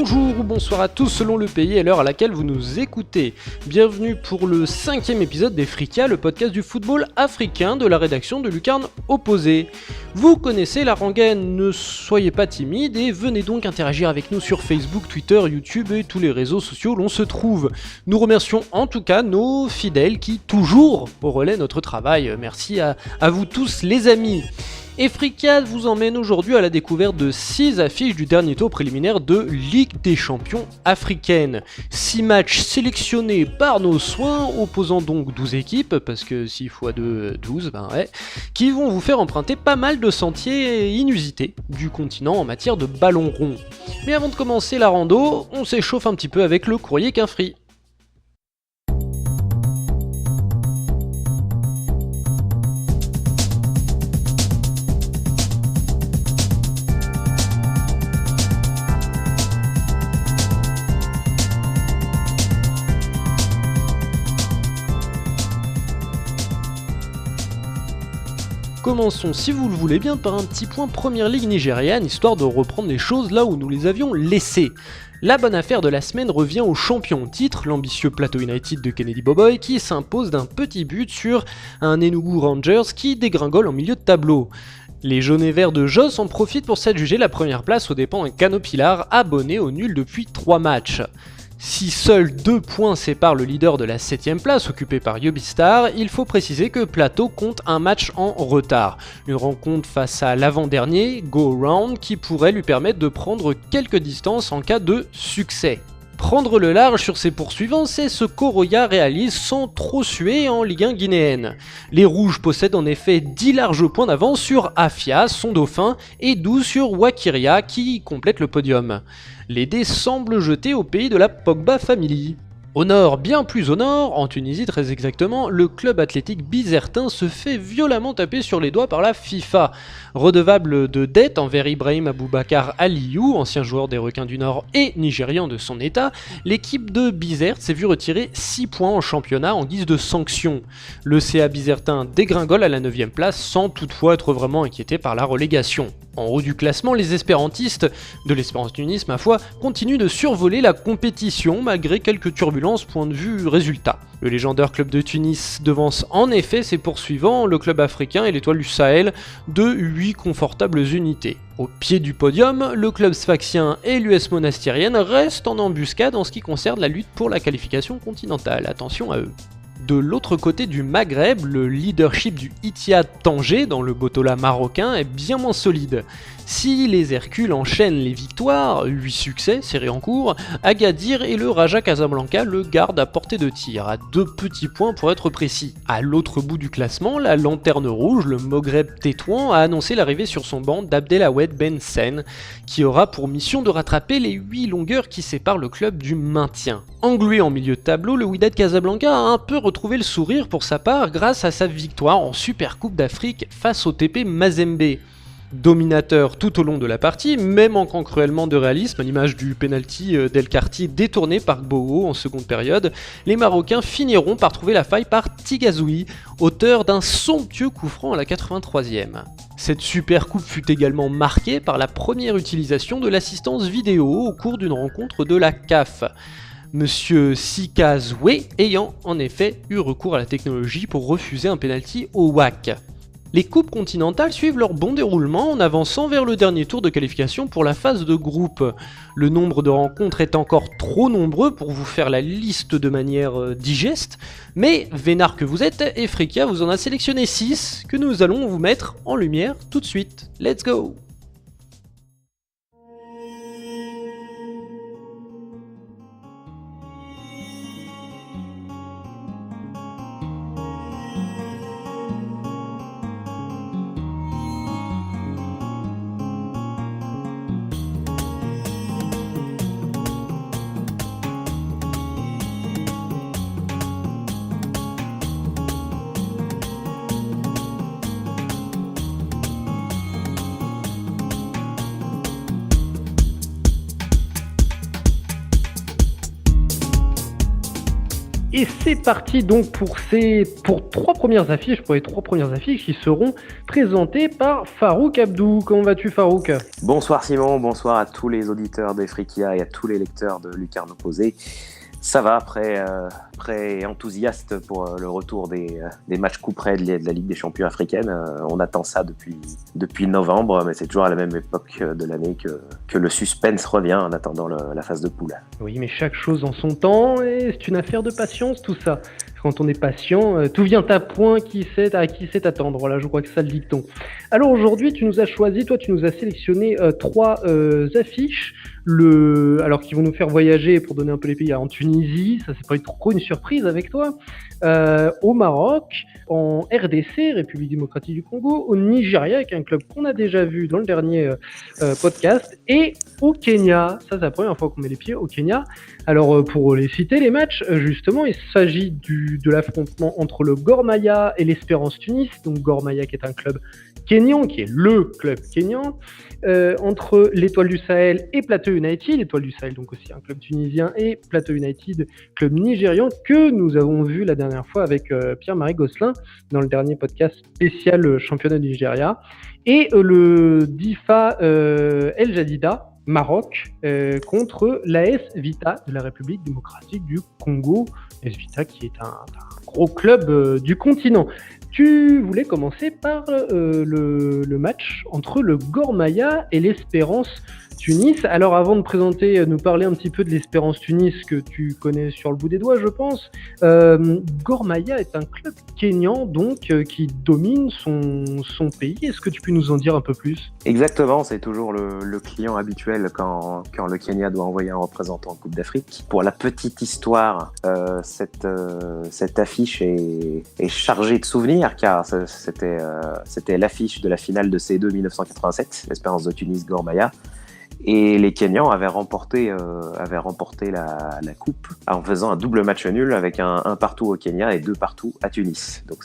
Bonjour ou bonsoir à tous selon le pays et l'heure à laquelle vous nous écoutez. Bienvenue pour le 5e épisode des Fricas, le podcast du football africain de la rédaction de Lucarne Opposée. Vous connaissez la rengaine, ne soyez pas timide et venez donc interagir avec nous sur Facebook, Twitter, YouTube et tous les réseaux sociaux où l'on se trouve. Nous remercions en tout cas nos fidèles qui toujours relaient notre travail. Merci à vous tous les amis. Et Fricas vous emmène aujourd'hui à la découverte de 6 affiches du dernier tour préliminaire de Ligue des Champions africaine. 6 matchs sélectionnés par nos soins, opposant donc 12 équipes, parce que 6 x 2, 12, qui vont vous faire emprunter pas mal de sentiers inusités du continent en matière de ballon rond. Mais avant de commencer la rando, on s'échauffe un petit peu avec le courrier qu'un free. Commençons, si vous le voulez bien, par un petit point Première Ligue nigériane, histoire de reprendre les choses là où nous les avions laissées. La bonne affaire de la semaine revient au champion en titre, l'ambitieux Plateau United de Kennedy Boboy, qui s'impose d'un petit but sur un Enugu Rangers qui dégringole en milieu de tableau. Les jaunes et verts de Jos en profitent pour s'adjuger la première place aux dépens d'un Kano Pilar abonné au nul depuis 3 matchs. Si seuls 2 points séparent le leader de la 7ème place occupée par Yobistar, il faut préciser que Plateau compte un match en retard. Une rencontre face à l'avant-dernier, Go Round, qui pourrait lui permettre de prendre quelques distances en cas de succès. Prendre le large sur ses poursuivants, c'est ce qu'Oroya réalise sans trop suer en Ligue 1 guinéenne. Les Rouges possèdent en effet 10 larges points d'avance sur Afia, son dauphin, et 12 sur Wakiria qui complète le podium. Les dés semblent jetés au pays de la Pogba Family. Au nord, bien plus au nord, en Tunisie très exactement, le club athlétique bizertin se fait violemment taper sur les doigts par la FIFA. Redevable de dettes envers Ibrahim Aboubakar Aliou, ancien joueur des Requins du Nord et nigérian de son état, l'équipe de Bizerte s'est vue retirer 6 points en championnat en guise de sanction. Le CA bizertin dégringole à la 9ème place sans toutefois être vraiment inquiété par la relégation. En haut du classement, les espérantistes, de l'Espérance Tunis ma foi, continuent de survoler la compétition malgré quelques turbulences point de vue résultat. Le légendaire club de Tunis devance en effet ses poursuivants, le club africain et l'étoile du Sahel, de 8 confortables unités. Au pied du podium, le club sfaxien et l'US monastérienne restent en embuscade en ce qui concerne la lutte pour la qualification continentale. Attention à eux. De l'autre côté du Maghreb, le leadership du Ittihad Tanger dans le Botola marocain est bien moins solide. Si les Hercules enchaînent les victoires, 8 succès serrés en cours, Agadir et le Raja Casablanca le gardent à portée de tir, à 2 petits points pour être précis. À l'autre bout du classement, la lanterne rouge, le Maghreb Tétouan, a annoncé l'arrivée sur son banc d'Abdelawed Ben Sen, qui aura pour mission de rattraper les 8 longueurs qui séparent le club du maintien. Englué en milieu de tableau, le Wydad Casablanca a un peu retrouvé le sourire pour sa part grâce à sa victoire en Super Coupe d'Afrique face au TP Mazembe. Dominateur tout au long de la partie, mais manquant cruellement de réalisme à l'image du penalty d'El Karti détourné par Gbowo en seconde période, les Marocains finiront par trouver la faille par Tigazoui, auteur d'un somptueux coup franc à la 83e. Cette super coupe fut également marquée par la première utilisation de l'assistance vidéo au cours d'une rencontre de la CAF. Monsieur Sikazwe ayant en effet eu recours à la technologie pour refuser un penalty au WAC. Les coupes continentales suivent leur bon déroulement en avançant vers le dernier tour de qualification pour la phase de groupe. Le nombre de rencontres est encore trop nombreux pour vous faire la liste de manière digeste, mais vénard que vous êtes, et Fricas vous en a sélectionné 6 que nous allons vous mettre en lumière tout de suite. Let's go! Et c'est parti donc pour les trois premières affiches qui seront présentées par Farouk Abdou. Comment vas-tu, Farouk ? Bonsoir Simon, bonsoir à tous les auditeurs d'Efrikia et à tous les lecteurs de Lucarne Opposée. Ça va, prêt et enthousiaste pour le retour des matchs couperets de la Ligue des Champions africaine. On attend ça depuis novembre, mais c'est toujours à la même époque de l'année que le suspense revient en attendant la phase de poule. Oui, mais chaque chose en son temps, et c'est une affaire de patience tout ça. Quand on est patient, tout vient à point, à qui sait attendre. Voilà, je crois que c'est ça le dicton. Alors aujourd'hui, tu nous as sélectionné trois affiches. Alors qui vont nous faire voyager, pour donner un peu les pays, en Tunisie, ça c'est pas trop une surprise avec toi, au Maroc, en RDC, République démocratique du Congo, au Nigeria, avec un club qu'on a déjà vu dans le dernier podcast, et au Kenya. Ça c'est la première fois qu'on met les pieds au Kenya. Alors pour les citer les matchs, justement, il s'agit de l'affrontement entre le Gor Mahia et l'Espérance Tunis, donc Gor Mahia qui est un club kényan, qui est le club kényan, entre l'Étoile du Sahel et Plateau United, l'Étoile du Sahel donc aussi un club tunisien, et Plateau United, club nigérian, que nous avons vu la dernière fois avec Pierre-Marie Gosselin dans le dernier podcast spécial championnat du Nigeria, et le DIFA El Jadida, Maroc, contre l'AS Vita de la République démocratique du Congo, AS Vita qui est un gros club du continent. Tu voulais commencer par le match entre le Gor Mahia et l'Espérance Tunis. Alors avant de nous parler un petit peu de l'Espérance Tunis que tu connais sur le bout des doigts, je pense, Gor Mahia est un club kényan donc qui domine son pays. Est-ce que tu peux nous en dire un peu plus ? Exactement, c'est toujours le client habituel quand le Kenya doit envoyer un représentant en Coupe d'Afrique. Pour la petite histoire, cette affiche est chargée de souvenirs car c'était l'affiche de la finale de C2 1987, l'Espérance de Tunis Gor Mahia. Et les Kenyans avaient remporté la coupe en faisant un double match nul avec un partout au Kenya et 2 partout à Tunis. Donc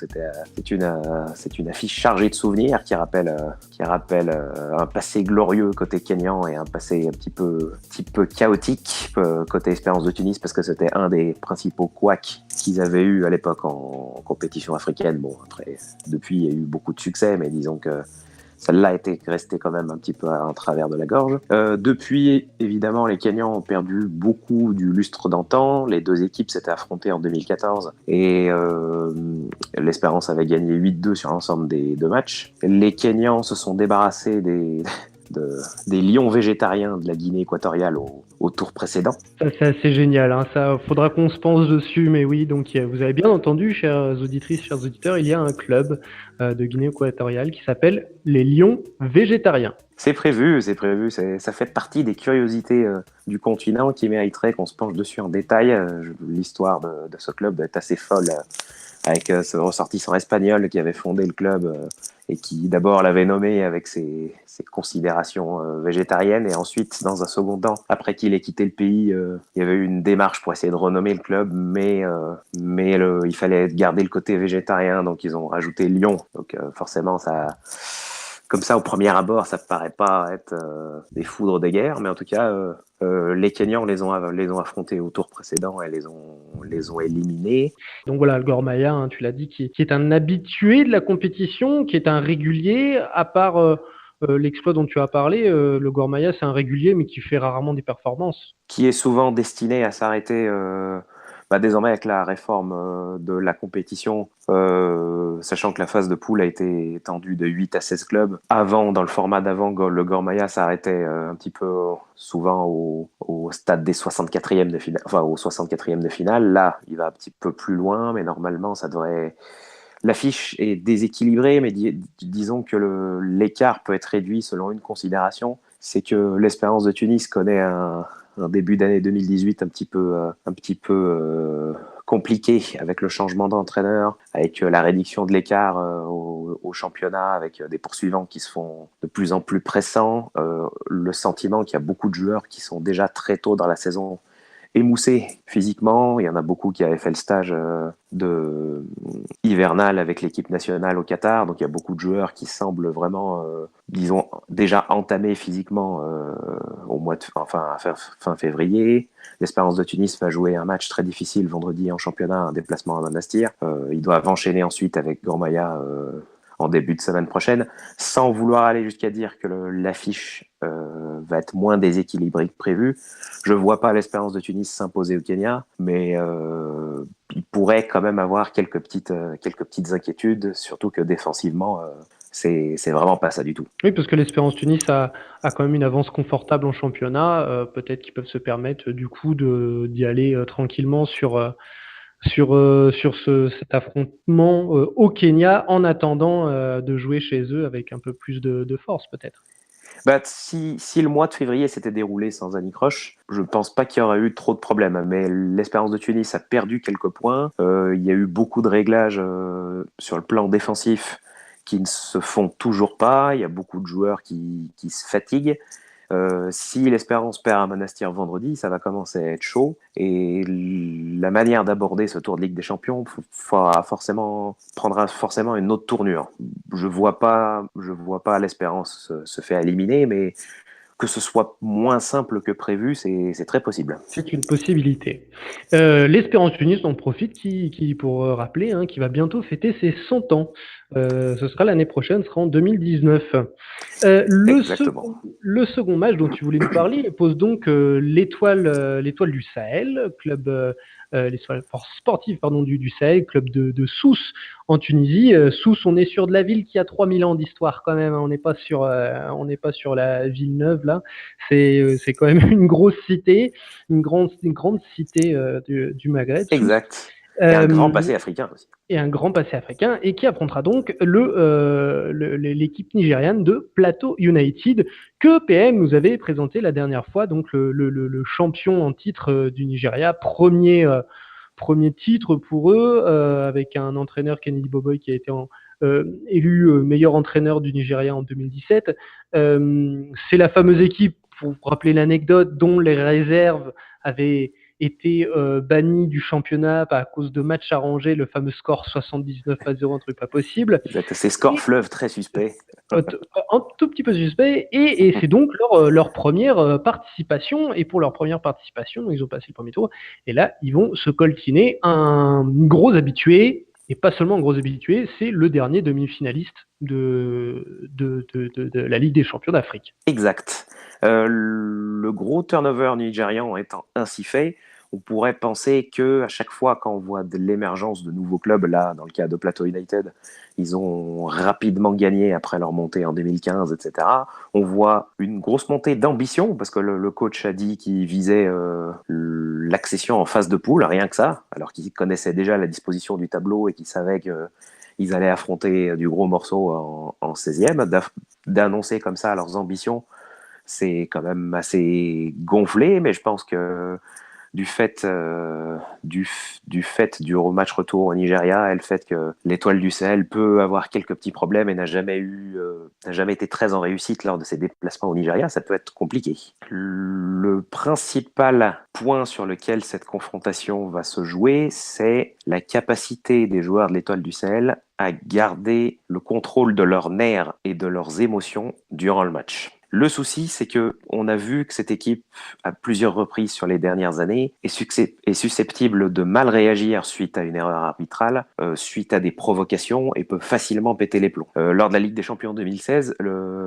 c'est une affiche chargée de souvenirs qui rappelle un passé glorieux côté Kenyan et un passé un petit peu chaotique côté Espérance de Tunis, parce que c'était un des principaux couacs qu'ils avaient eu à l'époque en compétition africaine. Bon, après, depuis, il y a eu beaucoup de succès, mais disons que celle-là était restée quand même un petit peu en travers de la gorge. Depuis, évidemment, les Kenyans ont perdu beaucoup du lustre d'antan. Les deux équipes s'étaient affrontées en 2014 et l'Espérance avait gagné 8-2 sur l'ensemble des deux matchs. Les Kenyans se sont débarrassés des lions végétariens de la Guinée équatoriale au tour précédent. Ça, c'est assez génial, hein. Ça, faudra qu'on se pense dessus, mais oui, donc vous avez bien entendu, chères auditrices, chers auditeurs, il y a un club de Guinée équatoriale qui s'appelle les Lions végétariens. C'est prévu, ça fait partie des curiosités du continent qui mériteraient qu'on se penche dessus en détail. L'histoire de ce club est assez folle, avec ce ressortissant espagnol qui avait fondé le club et qui d'abord l'avait nommé avec ses considérations végétariennes, et ensuite, dans un second temps, après qu'il ait quitté le pays, il y avait eu une démarche pour essayer de renommer le club, mais il fallait garder le côté végétarien, donc ils ont rajouté Lion. Donc forcément, ça... Comme ça, au premier abord, ça ne paraît pas être des foudres des guerres, mais en tout cas, les Kenyans les ont affrontés au tour précédent et les ont éliminés. Donc voilà, le Gor Mahia, hein, tu l'as dit, qui est un habitué de la compétition, qui est un régulier, à part l'exploit dont tu as parlé. Le Gor Mahia, c'est un régulier, mais qui fait rarement des performances. Qui est souvent destiné à s'arrêter... désormais, avec la réforme de la compétition, sachant que la phase de poule a été étendue de 8 à 16 clubs. Avant, dans le format d'avant, le Gor Mahia s'arrêtait un petit peu souvent au stade des 64e de finale, enfin au 64e de finale. Là, il va un petit peu plus loin, mais normalement, ça devrait... L'affiche est déséquilibrée, mais disons que l'écart peut être réduit selon une considération. C'est que l'Espérance de Tunis connaît un début d'année 2018 un petit peu compliqué, avec le changement d'entraîneur, avec la réduction de l'écart au championnat, avec des poursuivants qui se font de plus en plus pressants, le sentiment qu'il y a beaucoup de joueurs qui sont déjà très tôt dans la saison émoussés physiquement. Il y en a beaucoup qui avaient fait le stage hivernal avec l'équipe nationale au Qatar. Donc il y a beaucoup de joueurs qui semblent vraiment, disons, déjà entamés physiquement au mois de fin février. L'Espérance de Tunis va jouer un match très difficile vendredi en championnat, un déplacement à Monastir. Ils doivent enchaîner ensuite avec Gormaya en début de semaine prochaine, sans vouloir aller jusqu'à dire que l'affiche va être moins déséquilibrée que prévu. Je ne vois pas l'Espérance de Tunis s'imposer au Kenya, mais il pourrait quand même avoir quelques petites inquiétudes, surtout que défensivement, c'est vraiment pas ça du tout. Oui, parce que l'Espérance Tunis a quand même une avance confortable en championnat. Peut-être qu'ils peuvent se permettre du coup d'y aller tranquillement sur cet affrontement au Kenya en attendant de jouer chez eux avec un peu plus de force peut-être. Bah, si le mois de février s'était déroulé sans anicroche, je ne pense pas qu'il y aurait eu trop de problèmes. Mais l'Espérance de Tunis a perdu quelques points. Il y a eu beaucoup de réglages sur le plan défensif qui ne se font toujours pas. Il y a beaucoup de joueurs qui se fatiguent. Si l'Espérance perd à Monastir vendredi, ça va commencer à être chaud. Et la manière d'aborder ce Tour de Ligue des Champions prendra forcément une autre tournure. Je vois pas l'Espérance se faire éliminer, mais que ce soit moins simple que prévu, c'est très possible. C'est une possibilité. L'Espérance Tunis en profite pour rappeler qui va bientôt fêter ses 100 ans. Ce sera l'année prochaine, ce sera en 2019. Exactement. Le second match dont tu voulais nous parler pose donc l'Étoile du Sahel, club l'Étoile sportive du Sahel, club de Sousse en Tunisie. Sousse, on est sur de la ville qui a 3000 ans d'histoire quand même. On n'est pas sur la ville neuve là. C'est quand même une grosse cité, une grande cité du Maghreb. Exact. Et un grand passé africain aussi. Et un grand passé africain, et qui affrontera donc l'équipe nigériane de Plateau United, que PM nous avait présenté la dernière fois, donc le champion en titre du Nigeria, premier titre pour eux, avec un entraîneur, Kennedy Boboy, qui a été élu meilleur entraîneur du Nigeria en 2017. C'est la fameuse équipe, pour vous rappeler l'anecdote, dont les réserves avaient été banni du championnat à cause de matchs arrangés, le fameux score 79-0, un truc pas possible. Exact. Ces scores fleuves très suspects. Un tout petit peu suspect, et c'est donc leur première participation, et pour leur première participation, ils ont passé le premier tour, et là, ils vont se coltiner un gros habitué, et pas seulement un gros habitué, c'est le dernier demi-finaliste de la Ligue des Champions d'Afrique. Exact. Le gros turnover nigérian étant ainsi fait, on pourrait penser que à chaque fois quand on voit de l'émergence de nouveaux clubs, là dans le cas de Plateau United, ils ont rapidement gagné après leur montée en 2015, etc. On voit une grosse montée d'ambition parce que le coach a dit qu'il visait l'accession en phase de poule, rien que ça, alors qu'il connaissait déjà la disposition du tableau et qu'il savait qu'ils allaient affronter du gros morceau en 16e. D'annoncer comme ça leurs ambitions, c'est quand même assez gonflé, mais je pense que du fait du match retour au Nigeria et le fait que l'Étoile du Sahel peut avoir quelques petits problèmes et n'a jamais été très en réussite lors de ses déplacements au Nigeria, ça peut être compliqué. Le principal point sur lequel cette confrontation va se jouer, c'est la capacité des joueurs de l'Étoile du Sahel à garder le contrôle de leurs nerfs et de leurs émotions durant le match. Le souci, c'est que on a vu que cette équipe, à plusieurs reprises sur les dernières années, est susceptible de mal réagir suite à une erreur arbitrale, suite à des provocations, et peut facilement péter les plombs. Lors de la Ligue des Champions 2016,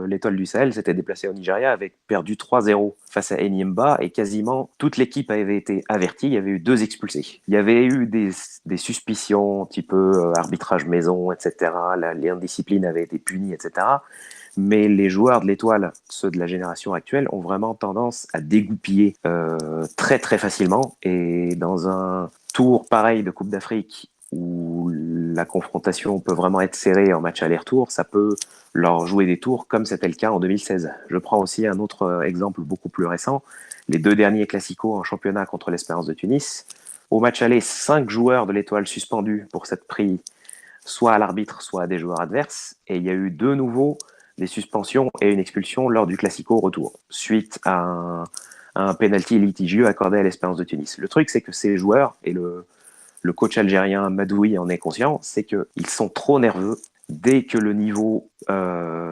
l'Étoile du Sahel s'était déplacée au Nigeria avec perdu 3-0 face à Enyimba, et quasiment toute l'équipe avait été avertie. Il y avait eu 2 expulsés. Il y avait eu des suspicions, un petit peu arbitrage maison, etc. L'indiscipline avait été punie, etc. Mais les joueurs de l'Étoile, ceux de la génération actuelle, ont vraiment tendance à dégoupiller très très facilement. Et dans un tour pareil de Coupe d'Afrique, où la confrontation peut vraiment être serrée en match aller-retour, ça peut leur jouer des tours comme c'était le cas en 2016. Je prends aussi un autre exemple beaucoup plus récent, les 2 derniers classicos en championnat contre l'Espérance de Tunis. Au match aller, 5 joueurs de l'Étoile suspendus pour s'être pris soit à l'arbitre, soit à des joueurs adverses. Et il y a eu de nouveau des suspensions et une expulsion lors du Classico retour, suite à un penalty litigieux accordé à l'Espérance de Tunis. Le truc, c'est que ces joueurs, et le coach algérien Madoui en est conscient, c'est qu'ils sont trop nerveux. Dès que le niveau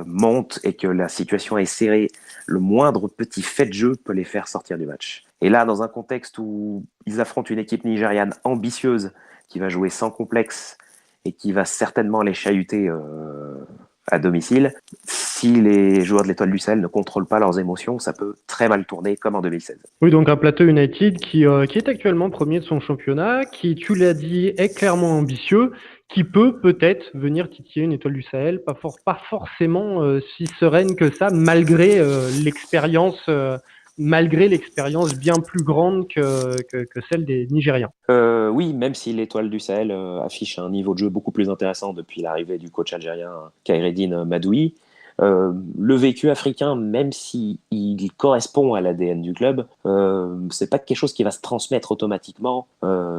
monte et que la situation est serrée, le moindre petit fait de jeu peut les faire sortir du match. Et là, dans un contexte où ils affrontent une équipe nigériane ambitieuse qui va jouer sans complexe et qui va certainement les chahuter à domicile, si les joueurs de l'Étoile du Sahel ne contrôlent pas leurs émotions, ça peut très mal tourner comme en 2016. Oui, donc un Plateau United qui est actuellement premier de son championnat, qui, tu l'as dit, est clairement ambitieux, qui peut peut-être venir titiller une Étoile du Sahel, pas forcément si sereine que ça, malgré l'expérience bien plus grande que celle des Nigérians. Oui, même si l'Étoile du Sahel affiche un niveau de jeu beaucoup plus intéressant depuis l'arrivée du coach algérien Khaireddine Madoui, le vécu africain, même s'il correspond à l'ADN du club, c'est pas quelque chose qui va se transmettre automatiquement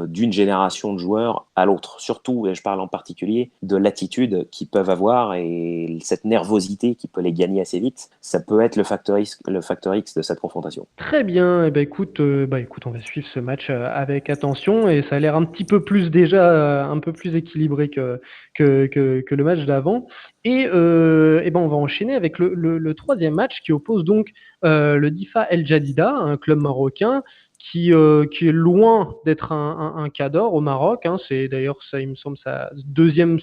d'une génération de joueurs à l'autre. Surtout, et je parle en particulier, de l'attitude qu'ils peuvent avoir et cette nervosité qui peut les gagner assez vite. Ça peut être le facteur X de cette confrontation. Très bien, eh ben, écoute, on va suivre ce match avec attention et ça a l'air un petit peu plus un peu plus équilibré que le match d'avant. Et ben on va enchaîner avec le troisième match qui oppose donc le Difa El Jadida, un club marocain qui est loin d'être un cadre au Maroc. Hein. C'est d'ailleurs, ça, il me semble, sa deuxième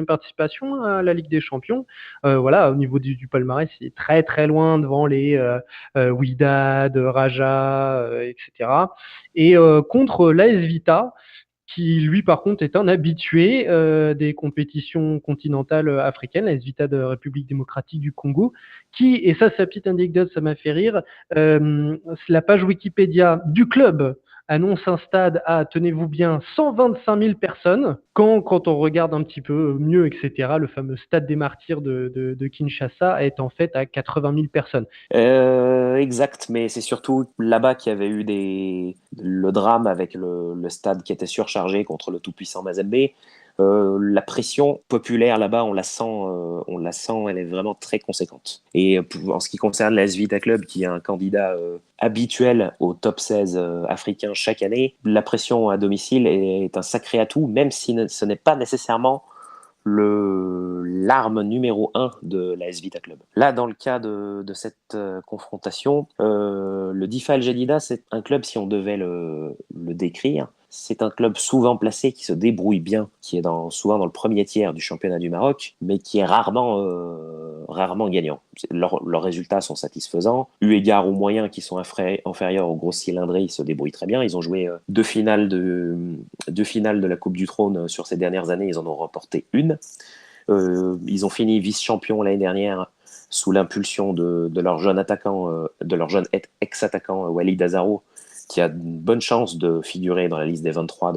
participation à la Ligue des Champions. Voilà, au niveau du palmarès, il est très très loin devant les Wydad, Raja, etc. Et contre l'AS Vita, qui lui par contre est un habitué des compétitions continentales africaines, la AS Vita de République démocratique du Congo, qui, et ça c'est la petite anecdote, ça m'a fait rire, la page Wikipédia du club annonce un stade à, tenez-vous bien, 125 000 personnes, quand on regarde un petit peu mieux, etc., le fameux stade des martyrs de Kinshasa est en fait à 80 000 personnes. Exact, mais c'est surtout là-bas qu'il y avait eu le drame avec le stade qui était surchargé contre le tout-puissant Mazembe. La pression populaire là-bas, on la sent, elle est vraiment très conséquente. Et en ce qui concerne l'AS Vita Club, qui est un candidat habituel au top 16 africain chaque année, la pression à domicile est un sacré atout, même si ce n'est pas nécessairement l'arme numéro 1 de l'AS Vita Club. Là, dans le cas de cette confrontation, le Difa El Jadida, c'est un club, si on devait le décrire, c'est un club souvent placé qui se débrouille bien, qui est souvent dans le premier tiers du championnat du Maroc, mais qui est rarement gagnant. Leurs résultats sont satisfaisants. Eu égard aux moyens qui sont inférieurs aux grosses cylindrées, ils se débrouillent très bien. Ils ont joué deux finales de la Coupe du Trône sur ces dernières années. Ils en ont remporté une. Ils ont fini vice-champion l'année dernière sous l'impulsion de leur jeune attaquant, de leur jeune ex-attaquant Walid Azaro, qui a une bonne chance de figurer dans la liste des 23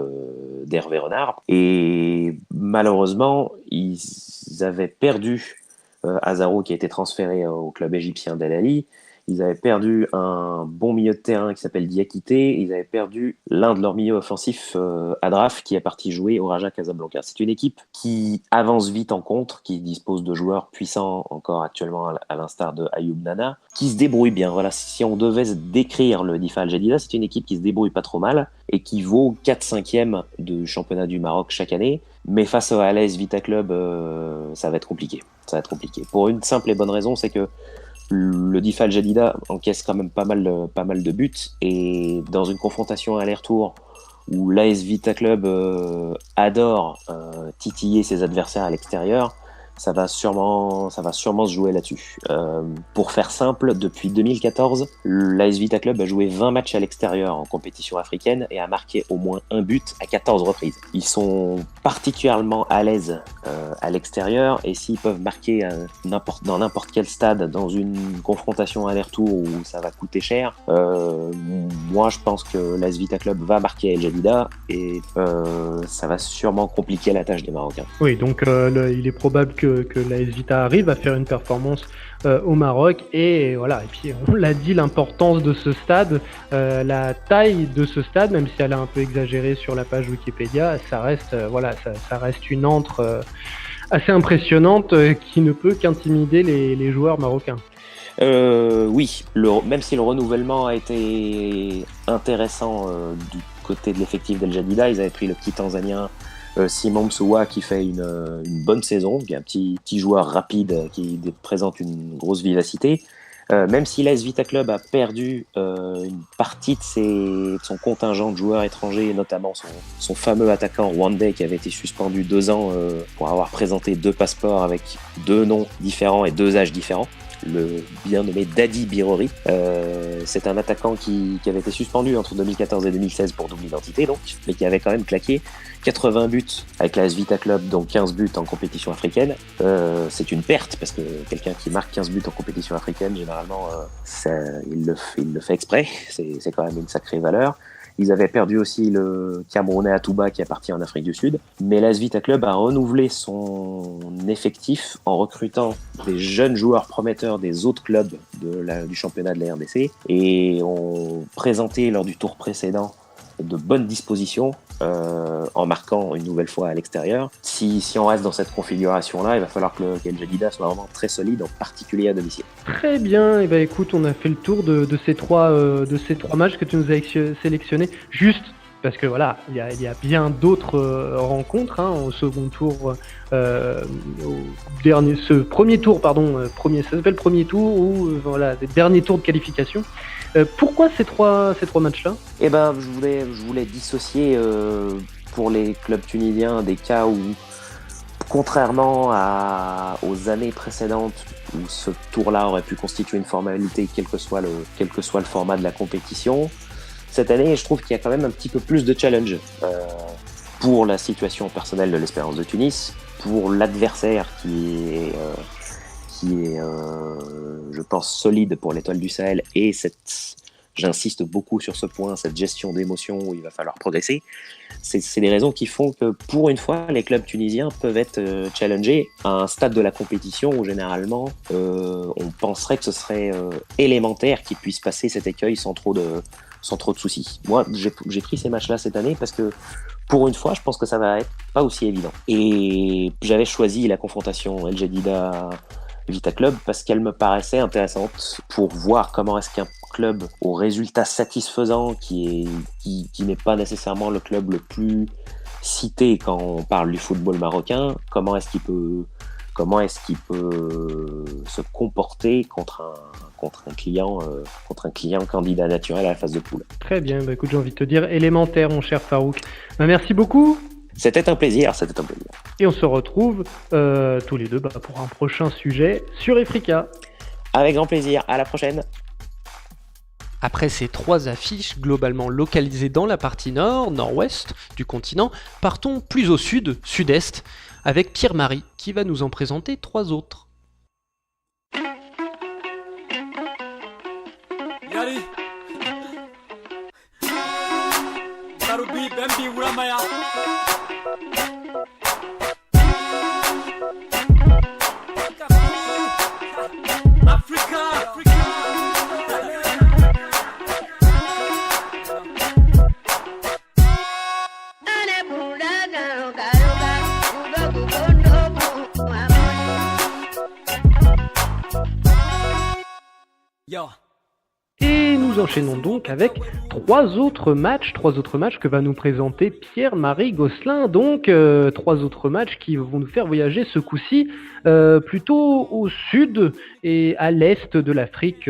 d'Hervé Renard. Et malheureusement, ils avaient perdu Azaro, qui a été transféré au club égyptien d'Al Ahly. Ils avaient perdu un bon milieu de terrain qui s'appelle Diakité. Ils avaient perdu l'un de leurs milieux offensifs, Adraf, qui est parti jouer au Raja Casablanca. C'est une équipe qui avance vite en contre, qui dispose de joueurs puissants encore actuellement à l'instar de Ayoub Nana, qui se débrouille bien. Voilà, si on devait décrire le Difa Al Jadida, c'est une équipe qui se débrouille pas trop mal et qui vaut 4/5e du championnat du Maroc chaque année. Mais face à l'AS Vita Club, ça va être compliqué. Pour une simple et bonne raison, c'est que le Difa Al Jadida encaisse quand même pas mal de buts, et dans une confrontation aller-retour où l'AS Vita Club adore titiller ses adversaires à l'extérieur, ça va sûrement se jouer là-dessus. Pour faire simple, depuis 2014, l'AS Vita Club a joué 20 matchs à l'extérieur en compétition africaine et a marqué au moins un but à 14 reprises. Ils sont particulièrement à l'aise à l'extérieur, et s'ils peuvent marquer dans n'importe quel stade dans une confrontation aller-retour où ça va coûter cher, moi je pense que l'AS Vita Club va marquer El Jadida, et ça va sûrement compliquer la tâche des Marocains. Oui, donc il est probable que l'AS Vita arrive à faire une performance au Maroc, et voilà. Et puis on l'a dit, l'importance de ce stade, la taille de ce stade, même si elle est un peu exagérée sur la page Wikipédia, ça reste ça reste une antre assez impressionnante qui ne peut qu'intimider les joueurs marocains. Oui, même si le renouvellement a été intéressant du côté de l'effectif d'El Jadida, ils avaient pris le petit Tanzanien Simon Msuwa qui fait une bonne saison, qui est un petit joueur rapide qui présente une grosse vivacité. Même si l'AS Vita Club a perdu une partie de son contingent de joueurs étrangers, et notamment son fameux attaquant Wande qui avait été suspendu 2 ans pour avoir présenté 2 passeports avec 2 noms différents et 2 âges différents. Le bien nommé Dadi Birori. C'est un attaquant qui avait été suspendu entre 2014 et 2016 pour double identité, donc, mais qui avait quand même claqué 80 buts avec la AS Vita Club, donc 15 buts en compétition africaine. C'est une perte, parce que quelqu'un qui marque 15 buts en compétition africaine, généralement, il le fait exprès. C'est quand même une sacrée valeur. Ils avaient perdu aussi le Camerounais Atouba qui est parti en Afrique du Sud. Mais l'AS Vita Club a renouvelé son effectif en recrutant des jeunes joueurs prometteurs des autres clubs du championnat de la RDC et ont présenté lors du tour précédent de bonnes dispositions en marquant une nouvelle fois à l'extérieur. Si on reste dans cette configuration-là, il va falloir que l'El Jadida soit vraiment très solide, en particulier à domicile. Très bien, et ben écoute, on a fait le tour de ces trois matchs que tu nous as sélectionnés. Juste parce que voilà, il y a bien d'autres rencontres au second tour, ce premier tour, ça s'appelle premier tour ou voilà, les derniers tours de qualification. Pourquoi ces trois matchs-là ? Eh ben, je voulais dissocier pour les clubs tunisiens des cas où, contrairement aux années précédentes où ce tour-là aurait pu constituer une formalité, quel que soit le format de la compétition, cette année, je trouve qu'il y a quand même un petit peu plus de challenge pour la situation personnelle de l'Espérance de Tunis, pour l'adversaire qui est je pense, solide pour l'Étoile du Sahel et j'insiste beaucoup sur ce point, cette gestion d'émotions où il va falloir progresser. C'est des raisons qui font que, pour une fois, les clubs tunisiens peuvent être challengés à un stade de la compétition où, généralement, on penserait que ce serait élémentaire qu'ils puissent passer cet écueil sans trop de soucis. Moi, j'ai pris ces matchs-là cette année parce que, pour une fois, je pense que ça va être pas aussi évident. Et j'avais choisi la confrontation El Jadida Vita Club parce qu'elle me paraissait intéressante pour voir comment est-ce qu'un club au résultat satisfaisant qui n'est pas nécessairement le club le plus cité quand on parle du football marocain, comment est-ce qu'il peut se comporter contre un client candidat naturel à la phase de poule. Très bien, écoute, j'ai envie de te dire élémentaire, mon cher Farouk. Merci beaucoup. C'était un plaisir. Et on se retrouve tous les deux pour un prochain sujet sur Efrika. Avec grand plaisir, à la prochaine. Après ces 3 affiches globalement localisées dans la partie nord-ouest du continent, partons plus au sud-est, avec Pierre-Marie qui va nous en présenter 3 autres. Et nous enchaînons donc avec 3 autres matchs que va nous présenter Pierre-Marie Gosselin. Donc 3 autres matchs qui vont nous faire voyager ce coup-ci plutôt au sud et à l'est de l'Afrique.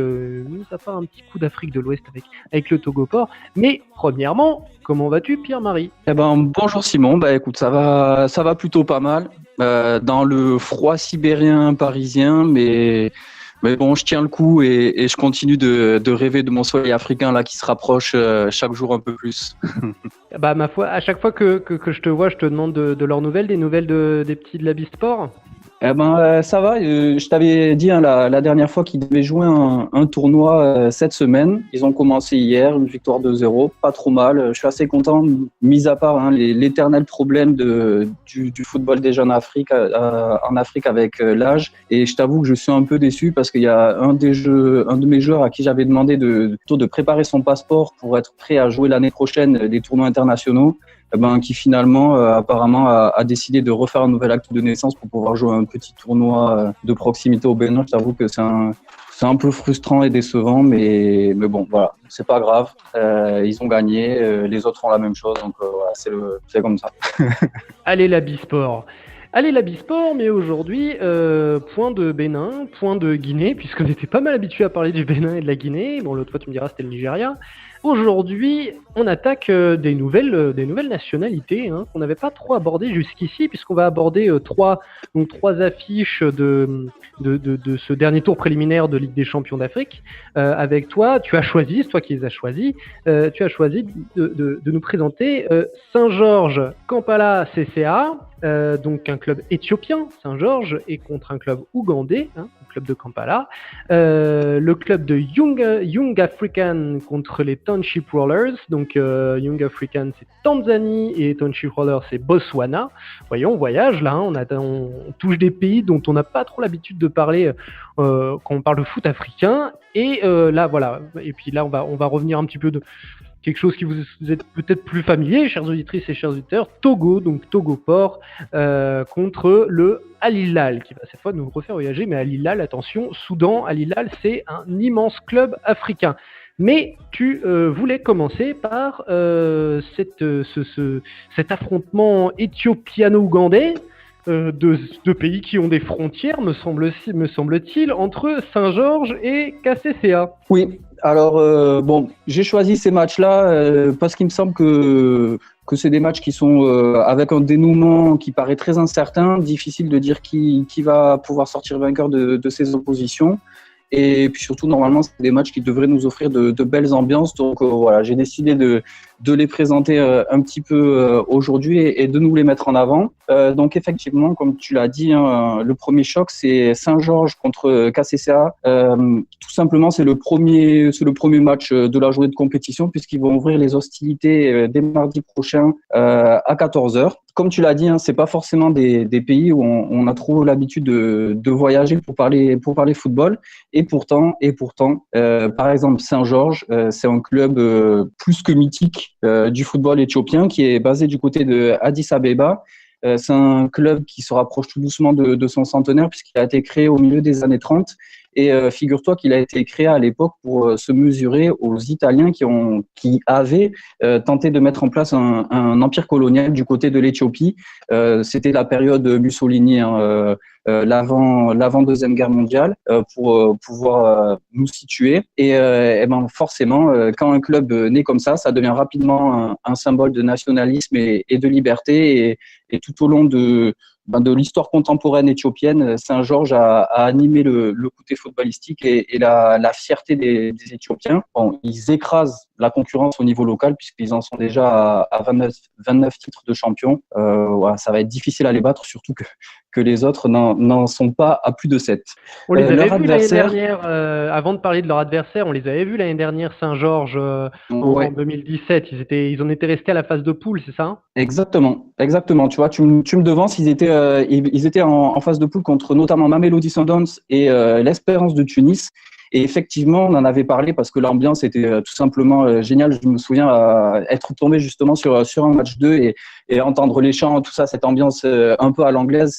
Ça part un petit coup d'Afrique de l'Ouest avec le Togo-Port. Mais premièrement, comment vas-tu Pierre-Marie ? Bonjour Simon, écoute, ça va plutôt pas mal. Dans le froid sibérien parisien, mais bon, je tiens le coup et je continue de rêver de mon soleil africain là qui se rapproche chaque jour un peu plus. Ma foi, à chaque fois que je te vois, je te demande de leurs nouvelles, des nouvelles des petits de la Bisport. Ça va. Je t'avais dit la dernière fois qu'ils devaient jouer un tournoi cette semaine. Ils ont commencé hier, une victoire 2-0, pas trop mal. Je suis assez content, mis à part l'éternel problème du football des jeunes en Afrique avec l'âge. Et je t'avoue que je suis un peu déçu parce qu'il y a un de mes joueurs à qui j'avais demandé de préparer son passeport pour être prêt à jouer l'année prochaine des tournois internationaux. qui finalement apparemment a décidé de refaire un nouvel acte de naissance pour pouvoir jouer un petit tournoi de proximité au Bénin. Je t'avoue que c'est un peu frustrant et décevant, mais bon, voilà, c'est pas grave. Ils ont gagné, les autres font la même chose, donc voilà, c'est comme ça. Allez la Bisport. Mais aujourd'hui, point de Bénin, point de Guinée, puisqu'on était pas mal habitué à parler du Bénin et de la Guinée. Bon, l'autre fois, tu me diras, c'était le Nigeria. Aujourd'hui, on attaque des nouvelles nationalités qu'on n'avait pas trop abordées jusqu'ici, puisqu'on va aborder trois affiches de ce dernier tour préliminaire de Ligue des Champions d'Afrique. Avec toi, c'est toi qui les as choisis, tu as choisi de nous présenter Saint-Georges Kampala CCA, donc un club éthiopien, Saint-Georges, et contre un club ougandais, le club de Kampala. Le club de Young African contre les Township Rollers. Donc Young African c'est Tanzanie et Township Rollers c'est Botswana. Voyons, on voyage là, on touche des pays dont on n'a pas trop l'habitude de parler quand on parle de foot africain. Et là voilà, et puis là on va revenir un petit peu de quelque chose qui vous êtes peut-être plus familier, chères auditrices et chers auditeurs, Togo, donc Togo Port, contre le Al Hilal, qui va cette fois nous refaire voyager. Mais Al Hilal, attention, Soudan, Al Hilal, c'est un immense club africain. Mais tu voulais commencer par cet affrontement éthiopiano-ougandais, deux pays qui ont des frontières, me semble-t-il, entre Saint-Georges et KCCA. Oui, alors j'ai choisi ces matchs-là parce qu'il me semble que c'est des matchs qui sont avec un dénouement qui paraît très incertain, difficile de dire qui va pouvoir sortir vainqueur de ces oppositions. Et puis surtout, normalement, c'est des matchs qui devraient nous offrir de belles ambiances. Donc voilà, j'ai décidé de les présenter un petit peu aujourd'hui et de nous les mettre en avant. Donc effectivement, comme tu l'as dit, le premier choc, c'est Saint-Georges contre KCCA. Tout simplement, c'est le premier match de la journée de compétition puisqu'ils vont ouvrir les hostilités dès mardi prochain à 14h. Comme tu l'as dit, c'est pas forcément des pays où on a trop l'habitude de voyager pour parler football. Et pourtant, par exemple, Saint-Georges, c'est un club plus que mythique du football éthiopien qui est basé du côté de Addis Abeba. C'est un club qui se rapproche tout doucement de son centenaire puisqu'il a été créé au milieu des années 30. Et figure-toi qu'il a été créé à l'époque pour se mesurer aux Italiens qui avaient tenté de mettre en place un empire colonial du côté de l'Éthiopie. C'était la période Mussolini, l'avant Deuxième Guerre mondiale, pour pouvoir nous situer. Et forcément, quand un club naît comme ça devient rapidement un symbole de nationalisme et de liberté. Et tout au long de l'histoire contemporaine éthiopienne, Saint-Georges a animé le côté footballistique et la fierté des Éthiopiens. Bon, ils écrasent la concurrence au niveau local puisqu'ils en sont déjà à 29 titres de champion. Voilà, ça va être difficile à les battre, surtout que les autres n'en sont pas à plus de 7. On les avait vus l'année dernière, avant de parler de leur adversaire, on les avait vus l'année dernière, Saint-Georges, en 2017. Ils en étaient restés à la phase de poule, c'est ça ? Exactement. Tu vois, tu me devances, ils étaient en phase de poule contre notamment Mamelodi Sundowns et l'Espérance de Tunis. Et effectivement, on en avait parlé parce que l'ambiance était tout simplement géniale. Je me souviens être tombé justement sur un match 2 et entendre les chants, tout ça, cette ambiance un peu à l'anglaise,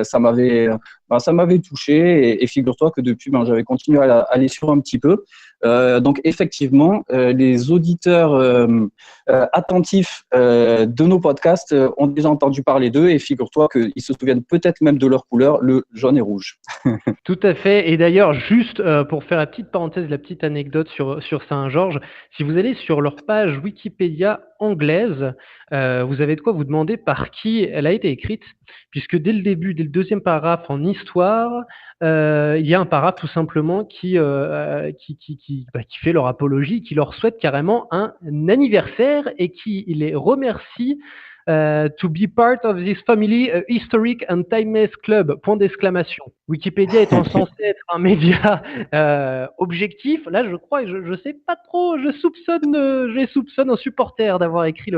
ça m'avait touché. Et figure-toi que depuis, j'avais continué à aller sur un petit peu. Donc effectivement, les auditeurs attentifs de nos podcasts ont déjà entendu parler d'eux et figure-toi qu'ils se souviennent peut-être même de leur couleur, le jaune et rouge. Tout à fait. Et d'ailleurs, juste pour faire la petite parenthèse, la petite anecdote sur Saint-Georges, si vous allez sur leur page Wikipédia anglaise, vous avez de quoi vous demander par qui elle a été écrite, puisque dès le début, dès le deuxième paragraphe en histoire, il y a un paragraphe tout simplement qui fait leur apologie, qui leur souhaite carrément un anniversaire et qui les remercie To be part of this family, a historic and timeless club. Point d'exclamation. Wikipédia étant censé être un média objectif, là je crois, je sais pas trop, je soupçonne un supporter d'avoir écrit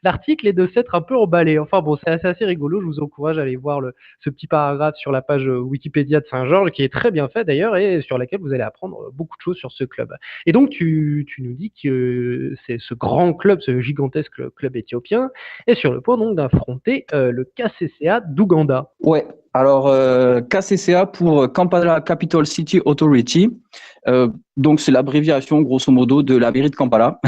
l'article et de s'être un peu emballé. Enfin bon, c'est assez rigolo, je vous encourage à aller voir ce petit paragraphe sur la page Wikipédia de Saint-Georges, qui est très bien fait d'ailleurs, et sur laquelle vous allez apprendre beaucoup de choses sur ce club. Et donc tu nous dis que c'est ce grand club, ce gigantesque club éthiopien, est sur le point donc d'affronter le KCCA d'Ouganda. Ouais, alors KCCA pour Kampala Capital City Authority. Donc c'est l'abréviation grosso modo de la mairie de Kampala.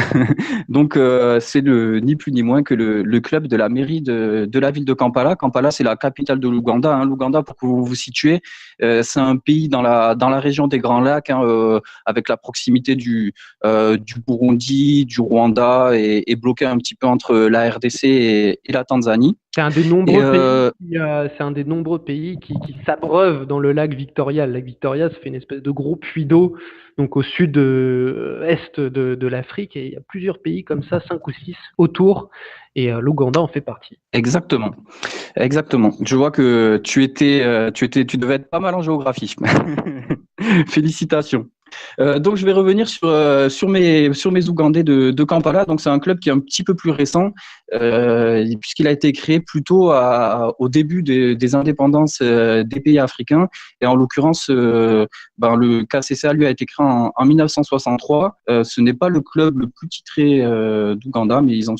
Donc c'est ni plus ni moins que le club de la mairie de la ville de Kampala. Kampala, c'est la capitale de l'Ouganda. Hein. L'Ouganda, pour que vous vous situez, c'est un pays dans la région des Grands Lacs, hein, avec la proximité du Burundi, du Rwanda, et bloqué un petit peu entre la RDC et la Tanzanie. C'est un des nombreux pays qui s'abreuvent dans le lac Victoria. Le lac Victoria, ça fait une espèce de gros puits d'eau, donc au sud-est de l'Afrique, et il y a plusieurs pays comme ça, 5 ou 6 autour, et l'Ouganda en fait partie. Exactement. Je vois que tu devais être pas mal en géographie. Félicitations. Donc je vais revenir sur mes Ougandais de Kampala. Donc c'est un club qui est un petit peu plus récent, puisqu'il a été créé plutôt au début des indépendances des pays africains, et en l'occurrence le KCCA lui a été créé en 1963. Ce n'est pas le club le plus titré d'Ouganda, mais ils en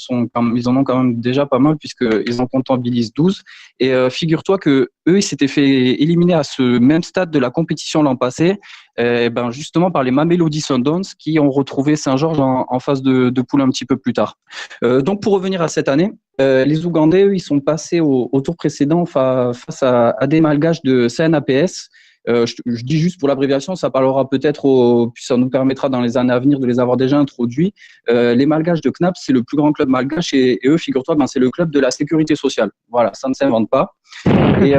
ont quand même déjà pas mal, puisqu'ils en comptabilisent 12. Et figure-toi que eux, ils s'étaient fait éliminer à ce même stade de la compétition l'an passé, justement par les Mamelodi Sundowns, qui ont retrouvé Saint-Georges en phase de poule un petit peu plus tard. Donc pour revenir à cette année, les Ougandais, eux, ils sont passés au tour précédent face à des Malgaches de CNAPS. Je dis juste pour l'abréviation, ça parlera peut-être, puis ça nous permettra dans les années à venir de les avoir déjà introduits. Les Malgaches de KNAPS, c'est le plus grand club malgache, et eux, figure-toi, c'est le club de la sécurité sociale. Voilà, ça ne s'invente pas. Et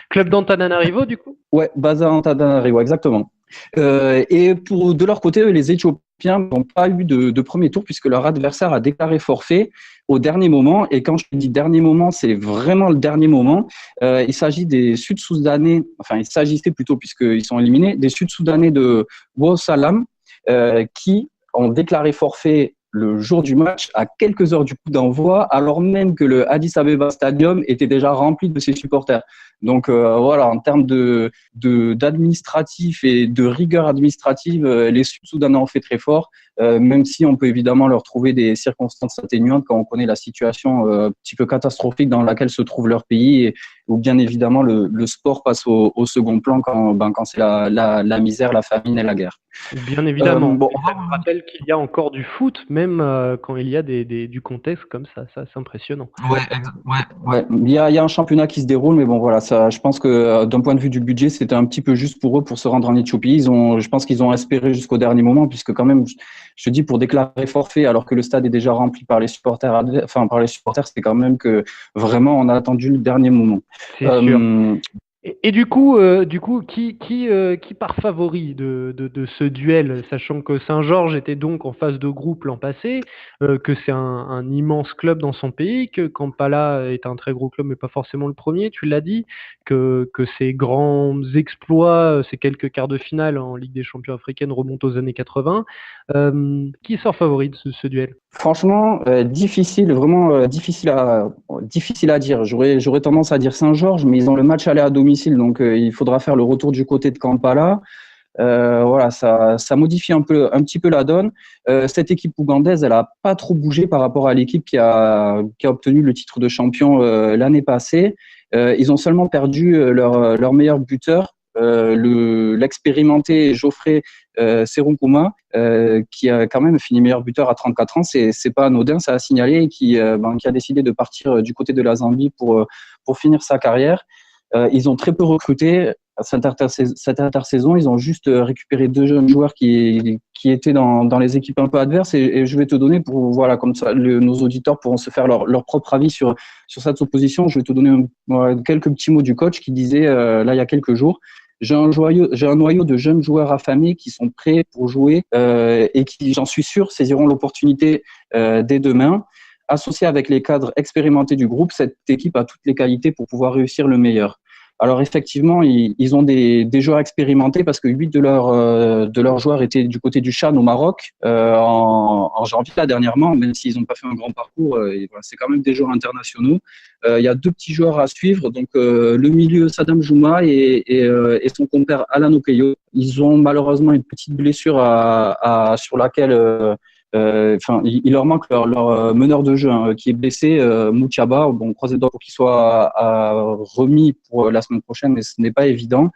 Club d'Antananarivo, du coup ? Ouais, basé à Antananarivo, exactement. Et de leur côté, les Éthiopiens n'ont pas eu de premier tour, puisque leur adversaire a déclaré forfait au dernier moment. Et quand je dis dernier moment, c'est vraiment le dernier moment. Il s'agit des Sud-Soudanais, enfin il s'agissait plutôt, puisqu'ils sont éliminés, des Sud-Soudanais de Wau-Salam, qui ont déclaré forfait le jour du match, à quelques heures du coup d'envoi, alors même que le Addis Abeba Stadium était déjà rempli de ses supporters. Donc voilà, en termes d'administratif et de rigueur administrative, les Sud-Soudanais ont fait très fort, même si on peut évidemment leur trouver des circonstances atténuantes quand on connaît la situation un petit peu catastrophique dans laquelle se trouve leur pays, où bien évidemment le sport passe au second plan quand c'est la misère, la famine et la guerre. Bien évidemment. Ça me rappelle qu'il y a encore du foot, même quand il y a du contexte comme ça. Ça, c'est impressionnant. Ouais. Il y a un championnat qui se déroule, mais bon, voilà, ça, je pense que d'un point de vue du budget, c'était un petit peu juste pour eux pour se rendre en Éthiopie. Je pense qu'ils ont espéré jusqu'au dernier moment, puisque quand même, je te dis, pour déclarer forfait alors que le stade est déjà rempli par les supporters, c'est quand même que vraiment on a attendu le dernier moment. C'est sûr. Et du coup, qui part favori de ce duel, sachant que Saint-Georges était donc en phase de groupe l'an passé, que c'est un immense club dans son pays, que Kampala est un très gros club, mais pas forcément le premier, tu l'as dit, que ces grands exploits, ces quelques quarts de finale en Ligue des Champions africaine remontent aux années 80. Qui sort favori de ce duel ? Franchement, vraiment difficile à dire. J'aurais tendance à dire Saint-Georges, mais ils ont le match aller à domicile, donc il faudra faire le retour du côté de Kampala. Voilà, ça modifie un petit peu la donne. Cette équipe ougandaise, elle a pas trop bougé par rapport à l'équipe qui a obtenu le titre de champion l'année passée. Ils ont seulement perdu leur meilleur buteur, l'expérimenté Geoffrey Serunkuma, qui a quand même fini meilleur buteur à 34 ans. C'est pas anodin, ça a signalé, et qui a décidé de partir du côté de la Zambie pour finir sa carrière. Ils ont très peu recruté cette intersaison. Ils ont juste récupéré 2 jeunes joueurs qui étaient dans les équipes un peu adverses, et je vais te donner, voilà, comme ça nos auditeurs pourront se faire leur propre avis sur cette opposition. Je vais te donner quelques petits mots du coach qui disait là il y a quelques jours: j'ai un noyau de jeunes joueurs affamés qui sont prêts pour jouer et qui, j'en suis sûr, saisiront l'opportunité dès demain. associé avec les cadres expérimentés du groupe, cette équipe a toutes les qualités pour pouvoir réussir le meilleur. Alors effectivement, ils ont des joueurs expérimentés parce que 8 de leurs joueurs étaient du côté du Chan au Maroc en janvier là, dernièrement, même s'ils n'ont pas fait un grand parcours, et voilà, c'est quand même des joueurs internationaux. Il y a 2 petits joueurs à suivre, donc le milieu Saddam Jouma et son compère Alan Okeyo. Ils ont malheureusement une petite blessure sur laquelle il leur manque leur meneur de jeu qui est blessé, Mouchaba. Bon, croisez les doigts pour qu'il soit remis pour la semaine prochaine, mais ce n'est pas évident.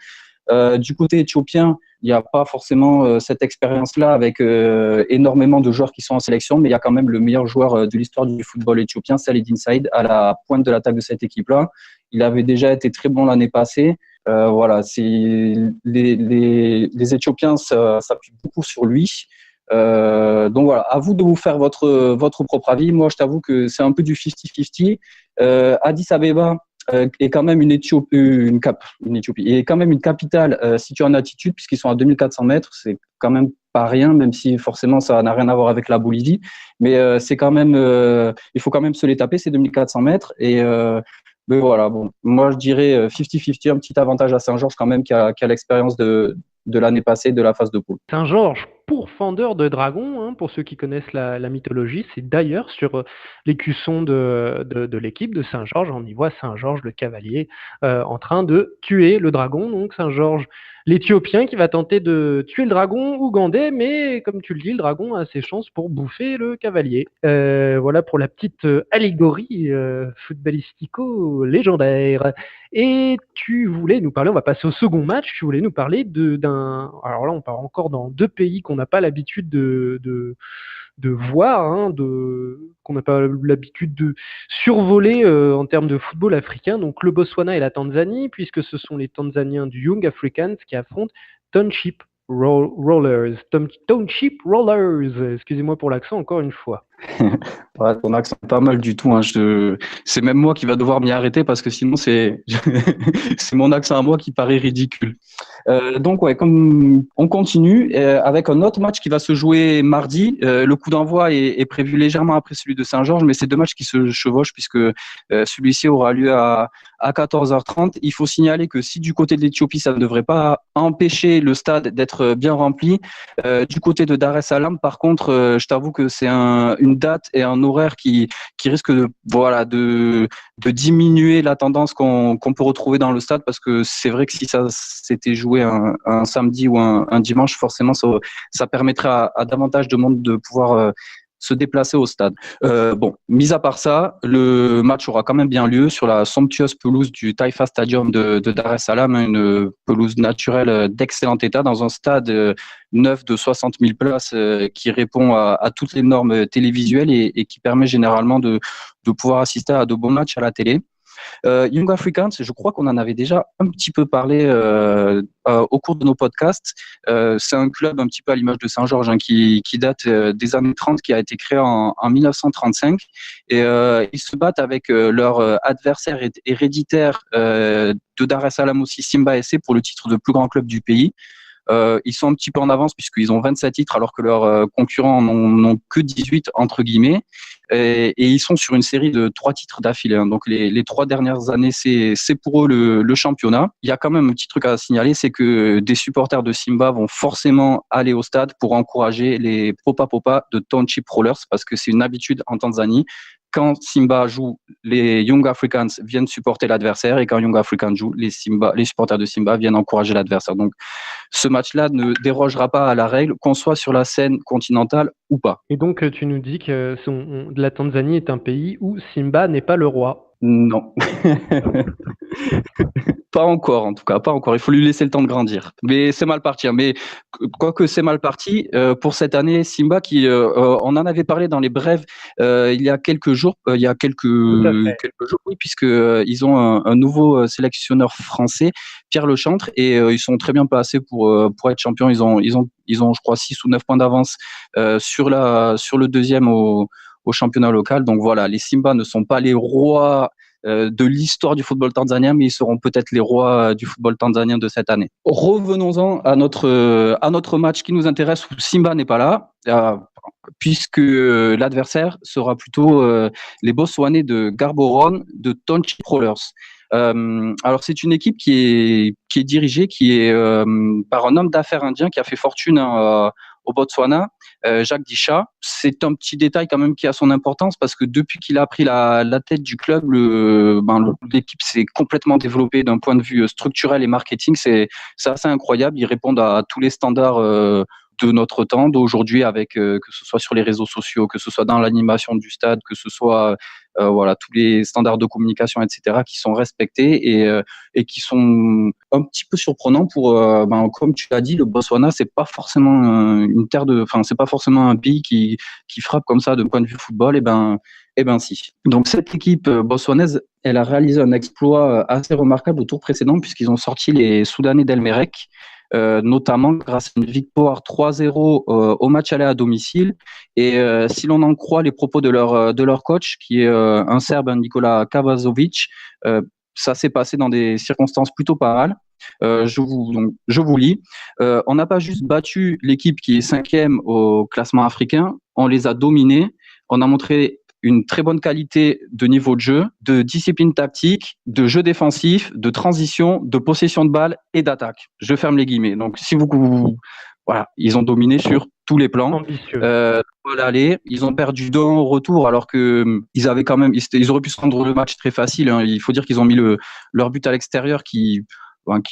Du côté éthiopien, il n'y a pas forcément cette expérience-là avec énormément de joueurs qui sont en sélection, mais il y a quand même le meilleur joueur de l'histoire du football éthiopien, Saladin Saïd, à la pointe de l'attaque de cette équipe-là. Il avait déjà été très bon l'année passée. Voilà, les Éthiopiens s'appuient beaucoup sur lui. Donc voilà, à vous de vous faire votre propre avis. Moi, je t'avoue que c'est un peu du 50-50. Addis Abeba est quand même une Éthiopie est quand même une capitale située en altitude puisqu'ils sont à 2400 mètres. C'est quand même pas rien, même si forcément ça n'a rien à voir avec la Bolivie. Mais c'est quand même, il faut quand même se les taper ces 2400 mètres. Mais voilà, bon, moi je dirais 50-50, un petit avantage à Saint-Georges quand même qui a l'expérience de l'année passée de la phase de poule. Saint-Georges, pourfendeur de dragons, hein, pour ceux qui connaissent la mythologie, c'est d'ailleurs sur l'écusson de l'équipe de Saint-Georges, on y voit Saint-Georges le cavalier en train de tuer le dragon, donc Saint-Georges l'Éthiopien qui va tenter de tuer le dragon ougandais, mais comme tu le dis, le dragon a ses chances pour bouffer le cavalier. Voilà pour la petite allégorie footballistico-légendaire. Et tu voulais nous parler, on va passer au second match, tu voulais nous parler d'un... Alors là, on part encore dans 2 pays qu'on n'a pas l'habitude de voir, hein, qu'on n'a pas l'habitude de survoler en termes de football africain. Donc le Botswana et la Tanzanie, puisque ce sont les Tanzaniens du Young Africans qui affrontent Township Rollers. Township Rollers, excusez-moi pour l'accent encore une fois. Ouais, ton accent est pas mal du tout. Hein. C'est même moi qui va devoir m'y arrêter parce que sinon c'est mon accent à moi qui paraît ridicule. Donc ouais, comme on continue avec un autre match qui va se jouer mardi. Le coup d'envoi est prévu légèrement après celui de Saint-Georges, mais c'est 2 matchs qui se chevauchent puisque celui-ci aura lieu à 14h30. Il faut signaler que si du côté de l'Éthiopie, ça ne devrait pas empêcher le stade d'être bien rempli. Du côté de Dar es Salaam, par contre, je t'avoue que c'est une date et un horaire qui risque de diminuer la tendance qu'on peut retrouver dans le stade parce que c'est vrai que si ça s'était joué un samedi ou un dimanche, forcément ça permettrait à davantage de monde de pouvoir se déplacer au stade. Bon, mis à part ça, le match aura quand même bien lieu sur la somptueuse pelouse du Taifa Stadium de Dar es Salaam, une pelouse naturelle d'excellent état dans un stade neuf de 60 000 places qui répond à toutes les normes télévisuelles et qui permet généralement de pouvoir assister à de bons matchs à la télé. Young Africans, je crois qu'on en avait déjà un petit peu parlé au cours de nos podcasts. C'est un club un petit peu à l'image de Saint-Georges qui date des années 30, qui a été créé en 1935. Et ils se battent avec leur adversaire héréditaire de Dar es Salaam aussi, Simba SC, pour le titre de plus grand club du pays. Ils sont un petit peu en avance puisqu'ils ont 27 titres alors que leurs concurrents n'ont que 18 entre guillemets. Et ils sont sur une série de 3 titres d'affilée. Hein. Donc les 3 dernières années, c'est pour eux le championnat. Il y a quand même un petit truc à signaler, c'est que des supporters de Simba vont forcément aller au stade pour encourager les Popa de Township Rollers parce que c'est une habitude en Tanzanie. Quand Simba joue, les Young Africans viennent supporter l'adversaire et quand Young Africans joue, les supporters de Simba viennent encourager l'adversaire. Donc, ce match-là ne dérogera pas à la règle, qu'on soit sur la scène continentale ou pas. Et donc, tu nous dis que la Tanzanie est un pays où Simba n'est pas le roi. Non. Pas encore, en tout cas, pas encore. Il faut lui laisser le temps de grandir. Mais c'est mal parti. Hein. Mais quoique c'est mal parti, pour cette année, Simba, on en avait parlé dans les brèves il y a quelques jours. Quelques jours, oui, puisque ils ont un nouveau sélectionneur français, Pierre Lechantre, et ils sont très bien placés pour être champions. Ils ont, je crois, 6 ou 9 points d'avance sur le deuxième au championnat local. Donc voilà, les Simba ne sont pas les rois de l'histoire du football tanzanien, mais ils seront peut-être les rois du football tanzanien de cette année. Revenons-en à notre match qui nous intéresse où Simba n'est pas là. puisque l'adversaire sera plutôt les Botswanais de Gaborone de Township Rollers. Alors c'est une équipe qui est dirigée, par un homme d'affaires indien qui a fait fortune au Botswana, Jacques Dichat. C'est un petit détail quand même qui a son importance parce que depuis qu'il a pris la tête du club, l'équipe s'est complètement développée d'un point de vue structurel et marketing. C'est assez incroyable. Ils répondent à tous les standards de notre temps, d'aujourd'hui, avec que ce soit sur les réseaux sociaux, que ce soit dans l'animation du stade, que ce soit tous les standards de communication, etc., qui sont respectés et qui sont un petit peu surprenants pour, comme tu l'as dit, le Botswana, c'est pas forcément c'est pas forcément un pays qui frappe comme ça de point de vue football. Et ben si. Donc cette équipe botswanaise, elle a réalisé un exploit assez remarquable au tour précédent puisqu'ils ont sorti les Soudanais d'El-Merreikh. Notamment grâce à une victoire 3-0 au match aller à domicile. Et si l'on en croit les propos de leur coach, qui est un Serbe, Nikola Kavazovic, ça s'est passé dans des circonstances plutôt pas mal. Je vous lis. On n'a pas juste battu l'équipe qui est 5e au classement africain, on les a dominés. On a montré une très bonne qualité de niveau de jeu, de discipline tactique, de jeu défensif, de transition, de possession de balle et d'attaque. Je ferme les guillemets. Donc, voilà, ils ont dominé sur tous les plans. Ambitieux. Ils ont perdu 2 au retour alors que ils avaient quand même, ils auraient pu se rendre le match très facile. Hein. Il faut dire qu'ils ont mis leur but à l'extérieur qui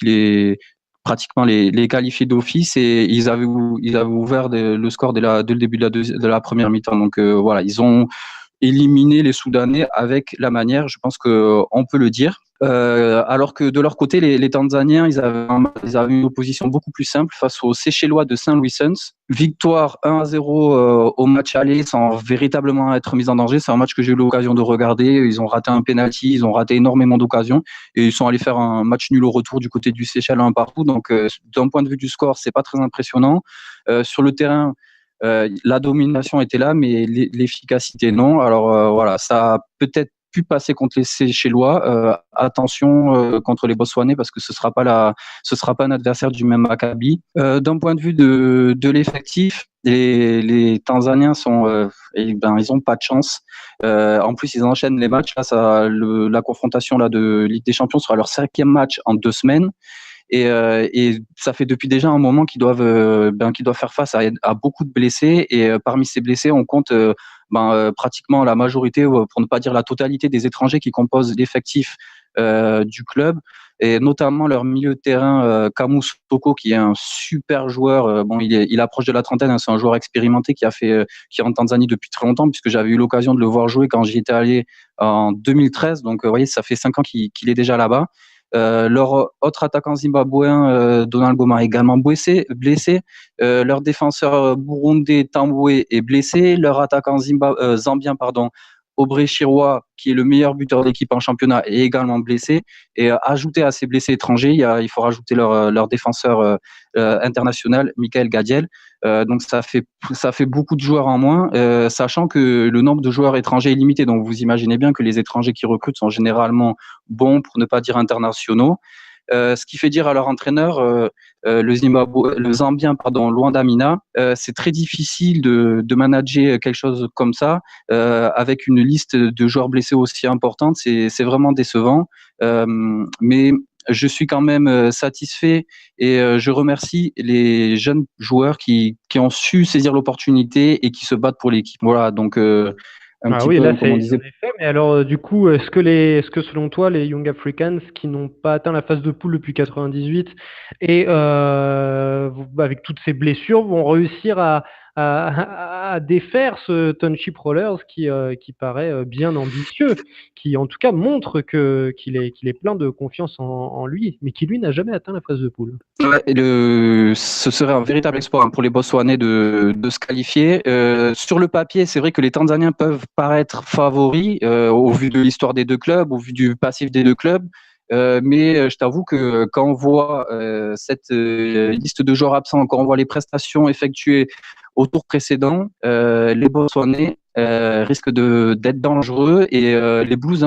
les pratiquement les qualifiés d'office et ils avaient ouvert le score dès le début de la première mi-temps. Donc voilà, ils ont éliminé les Soudanais avec la manière, je pense qu'on peut le dire. Alors que de leur côté, les Tanzaniens, ils avaient une opposition beaucoup plus simple face aux Seychellois de Saint-Louis Suns. Victoire 1-0 au match aller sans véritablement être mis en danger. C'est un match que j'ai eu l'occasion de regarder. Ils ont raté un penalty, ils ont raté énormément d'occasions et ils sont allés faire un match nul au retour du côté du Seychelles 1 partout. Donc d'un point de vue du score, c'est pas très impressionnant. Sur le terrain, la domination était là, mais l'efficacité non. Alors voilà, ça a peut-être pu passer contre les Seychellois. Attention contre les Botswanais parce que ce sera pas un adversaire du même acabit. D'un point de vue de l'effectif, les Tanzaniens ils ont pas de chance. En plus, ils enchaînent les matchs. Là, la confrontation là de Ligue des Champions sera leur 5e match en 2 semaines. Et ça fait depuis déjà un moment qu'ils doivent faire face à beaucoup de blessés et parmi ces blessés on compte pratiquement la majorité, pour ne pas dire la totalité des étrangers qui composent l'effectif du club et notamment leur milieu de terrain Kamu Soko qui est un super joueur. Il approche de la trentaine, hein, c'est un joueur expérimenté qui est en Tanzanie depuis très longtemps puisque j'avais eu l'occasion de le voir jouer quand j'y étais allé en 2013. Donc vous voyez, ça fait 5 ans qu'il est déjà là-bas. Leur autre attaquant zimbabwéen, Donald Goma, est également blessé. Leur défenseur burundais, Tambwe, est blessé. Leur attaquant zambien, Aubrey Chirwa, qui est le meilleur buteur de l'équipe en championnat, est également blessé. Et ajouté à ces blessés étrangers, il faut rajouter leur défenseur international, Michael Gadiel. Donc ça fait beaucoup de joueurs en moins, sachant que le nombre de joueurs étrangers est limité. Donc vous imaginez bien que les étrangers qui recrutent sont généralement bons, pour ne pas dire internationaux. Ce qui fait dire à leur entraîneur, le Zambien, Luanda Mina, c'est très difficile de manager quelque chose comme ça avec une liste de joueurs blessés aussi importante. C'est vraiment décevant, mais je suis quand même satisfait et je remercie les jeunes joueurs qui ont su saisir l'opportunité et qui se battent pour l'équipe. Voilà, donc oui, là, c'est fait. Mais alors, du coup, est-ce que selon toi, les Young Africans qui n'ont pas atteint la phase de poule depuis 98 et avec toutes ces blessures vont réussir à défaire ce Township Rollers qui paraît bien ambitieux, qui en tout cas montre qu'il est plein de confiance en lui, mais qui lui n'a jamais atteint la phase de poule. Ouais, ce serait un véritable exploit pour les Botswanais de se qualifier. Sur le papier, c'est vrai que les Tanzaniens peuvent paraître favoris au vu de l'histoire des deux clubs, au vu du passif des deux clubs. Mais je t'avoue que quand on voit cette liste de joueurs absents, quand on voit les prestations effectuées au tour précédent, les Botswanais risque d'être dangereux. Et les Blues,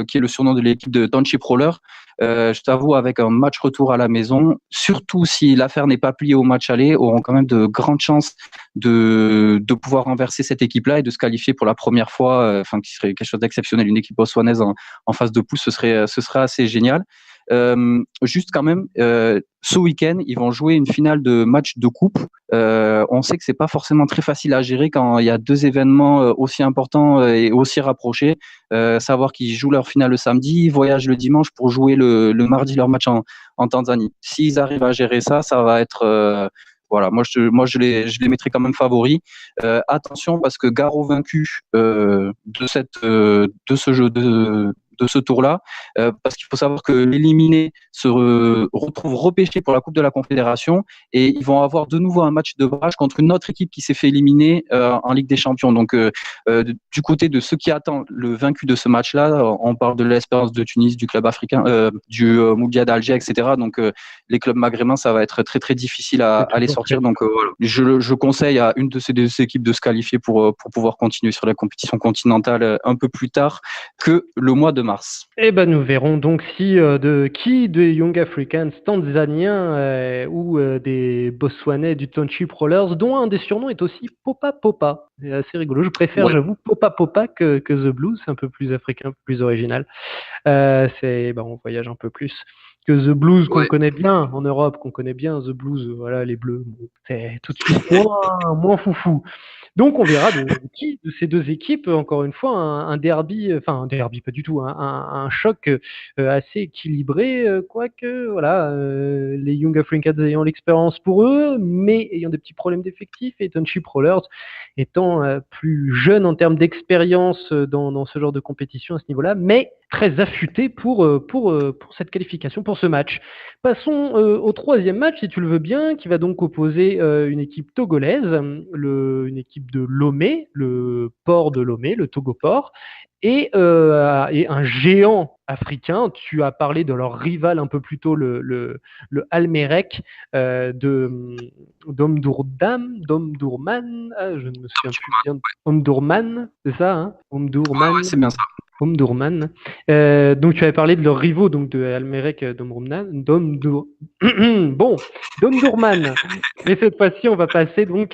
qui est le surnom de l'équipe de Township Roller, je t'avoue, avec un match retour à la maison, surtout si l'affaire n'est pas pliée au match aller, auront quand même de grandes chances de pouvoir renverser cette équipe-là et de se qualifier pour la première fois, qui serait quelque chose d'exceptionnel. Une équipe botswanaise en phase de poule, ce serait assez génial. Juste quand même, ce week-end, ils vont jouer une finale de match de coupe. On sait que c'est pas forcément très facile à gérer quand il y a deux événements aussi importants et aussi rapprochés. Savoir qu'ils jouent leur finale le samedi, voyagent le dimanche pour jouer le mardi leur match en Tanzanie. S'ils arrivent à gérer ça, ça va être voilà, moi je les mettrais quand même favoris. Attention parce que Garo vaincu de ce jeu de ce tour-là, parce qu'il faut savoir que l'éliminer se retrouve repêché pour la Coupe de la Confédération et ils vont avoir de nouveau un match de barrage contre une autre équipe qui s'est fait éliminer en Ligue des Champions. Donc du côté de ceux qui attendent le vaincu de ce match-là, on parle de l'Espérance de Tunis, du club africain, du Moudia d'Alger, etc. Donc les clubs maghrébins, ça va être très très difficile à les sortir. Donc voilà. Je conseille à une de ces deux équipes de se qualifier pour pouvoir continuer sur la compétition continentale un peu plus tard que le mois de mars. Eh ben, nous verrons donc si des Young Africans tanzaniens ou des Botswanais du Township Rollers, dont un des surnoms est aussi Popa Popa. C'est assez rigolo. Je préfère, j'avoue, Popa Popa que The Blues. C'est un peu plus africain, un peu plus original. On voyage un peu plus que The Blues qu'on connaît bien en Europe, qu'on connaît bien. The Blues, voilà, les Bleus, c'est tout de suite moins foufou. Donc on verra de ces deux équipes, encore une fois, un derby, un derby pas du tout, un choc assez équilibré, quoique voilà, les Young Africans ayant l'expérience pour eux, mais ayant des petits problèmes d'effectifs, et Township Rollers étant plus jeune en termes d'expérience dans ce genre de compétition à ce niveau-là, mais très affûté pour cette qualification, pour ce match. Passons au troisième match, si tu le veux bien, qui va donc opposer une équipe togolaise, une équipe de Lomé, le port de Lomé, le Togo Port, et un géant africain. Tu as parlé de leur rival un peu plus tôt, le Almerek d'Omdurman. Je ne me souviens plus bien. Omdurman, c'est ça, hein? Omdurman. Ouais, c'est bien ça. Omdurman. Donc tu avais parlé de leurs rivaux, donc de Almerek d'Omdurman. Mais cette fois-ci, on va passer donc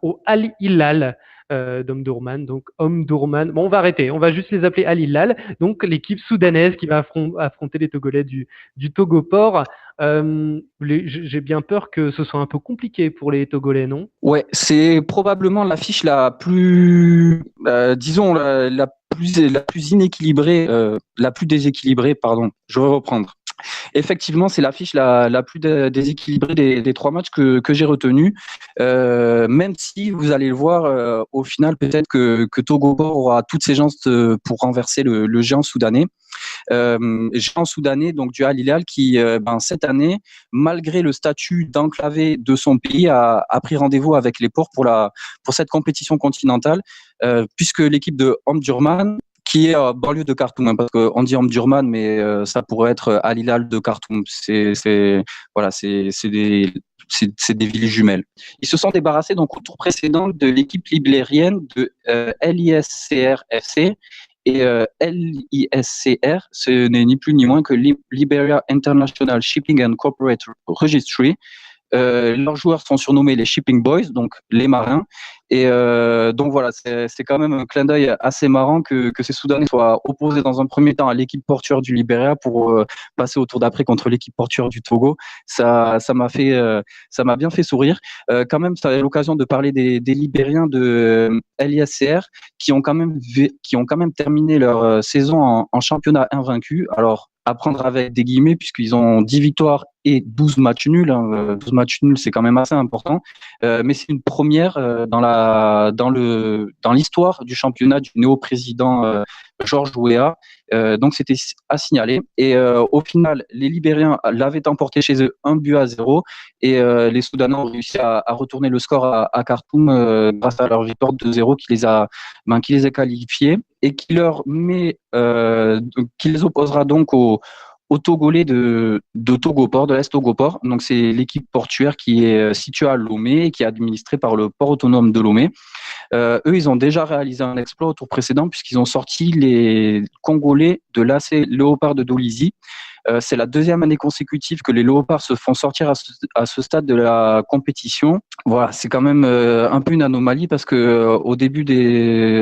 au Al Hilal d'Omdurman. Donc Omdurman. Bon, on va arrêter. On va juste les appeler Al Hilal. Donc l'équipe soudanaise qui va affronter les Togolais du Togo Port. J'ai bien peur que ce soit un peu compliqué pour les Togolais, non? Ouais, c'est probablement l'affiche la plus, disons, la plus inéquilibrée, la plus déséquilibrée, pardon. Je vais reprendre. Effectivement, c'est l'affiche la plus déséquilibrée des trois matchs que j'ai retenus. Même si vous allez le voir, au final, peut-être que Togo Port aura toutes ses chances pour renverser le géant soudanais. Géant soudanais, donc du Al Hilal, qui cette année, malgré le statut d'enclavé de son pays, a pris rendez-vous avec les ports pour cette compétition continentale, puisque l'équipe de Omdurman, qui est banlieue de Khartoum, parce qu'on dit Omdurman, mais ça pourrait être Al Hilal de Khartoum. C'est des villes jumelles. Ils se sont débarrassés donc au tour précédent de l'équipe libérienne de LISCR FC. Et LISCR, ce n'est ni plus ni moins que Liberia International Shipping and Corporate Registry. Leurs joueurs sont surnommés les Shipping Boys, donc les marins. Et donc voilà, c'est quand même un clin d'œil assez marrant que ces Soudanais soient opposés dans un premier temps à l'équipe portuaire du Libéria pour passer au tour d'après contre l'équipe portuaire du Togo. Ça m'a bien fait sourire. Quand même, ça a l'occasion de parler des Libériens de LISCR qui ont quand même terminé leur saison en championnat invaincu. Alors, à prendre avec des guillemets, puisqu'ils ont 10 victoires et 12 matchs nuls. 12 matchs nuls, c'est quand même assez important. Mais c'est une première dans l'histoire du championnat du néo-président Georges Weah. Donc, c'était à signaler. Et au final, les Libériens l'avaient emporté chez eux 1-0. Et les Soudanais ont réussi à retourner le score à Khartoum grâce à leur victoire 2-0 qui les a qualifiés et qui les opposera donc aux Togolais de Togo Port, de l'Est Togo Port. Donc, c'est l'équipe portuaire qui est située à Lomé et qui est administrée par le port autonome de Lomé. Eux, ils ont déjà réalisé un exploit au tour précédent puisqu'ils ont sorti les Congolais de l'AC Léopard de Dolisie. C'est la deuxième année consécutive que les Léopards se font sortir à ce stade de la compétition. Voilà, c'est quand même un peu une anomalie parce que au début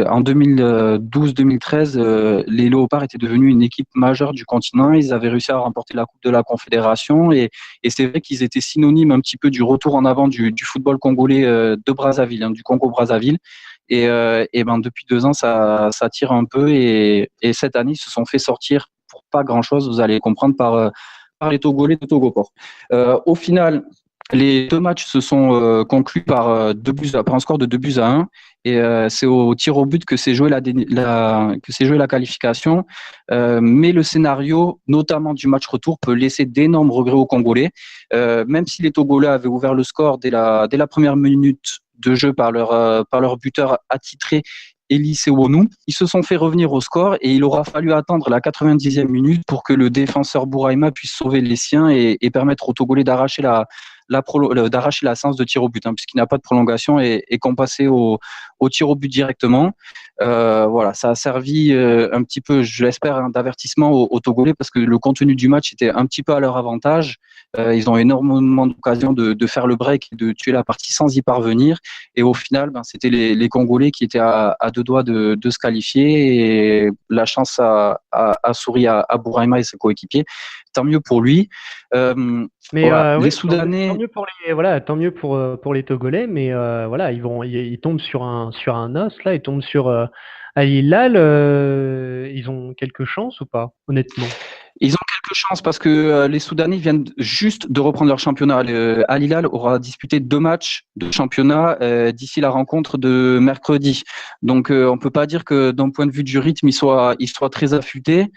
en 2012-2013, les Léopards étaient devenus une équipe majeure du continent. Ils avaient réussi à remporter la Coupe de la Confédération et c'est vrai qu'ils étaient synonymes un petit peu du retour en avant du football congolais de Brazzaville, du Congo-Brazzaville. Et depuis 2 ans, ça tire un peu et cette année, ils se sont fait sortir pour pas grand-chose, vous allez comprendre, par les Togolais de Togoport. Au final, les 2 matchs se sont conclus par un score de 2-1 et c'est au tir au but que s'est jouée la qualification. Mais le scénario, notamment du match retour, peut laisser d'énormes regrets aux Congolais. Même si les Togolais avaient ouvert le score dès la première minute de jeu par leur buteur attitré Elie Sewonou, ils se sont fait revenir au score et il aura fallu attendre la 90e minute pour que le défenseur Bouraïma puisse sauver les siens et permettre aux Togolais d'arracher la séance de tir au but, puisqu'il n'y a pas de prolongation et qu'on passait au tir au but directement. Voilà, ça a servi un petit peu, je l'espère, d'avertissement aux Togolais parce que le contenu du match était un petit peu à leur avantage. Ils ont énormément d'occasions de faire le break et de tuer la partie sans y parvenir. Et au final, c'était les Congolais qui étaient à 2 doigts de se qualifier et la chance a souri à Bouraïma et ses coéquipiers. Tant mieux pour lui. Mais voilà, oui, les Soudanais. Tant mieux pour les Togolais, mais voilà, ils tombent sur un os là, ils tombent sur Al Hilal. Ils ont quelques chances ou pas, honnêtement? Ils ont quelques chances parce que les Soudanais viennent juste de reprendre leur championnat. Al Hilal aura disputé 2 matchs de championnat d'ici la rencontre de mercredi. Donc on peut pas dire que d'un point de vue du rythme, ils soient très affûtés.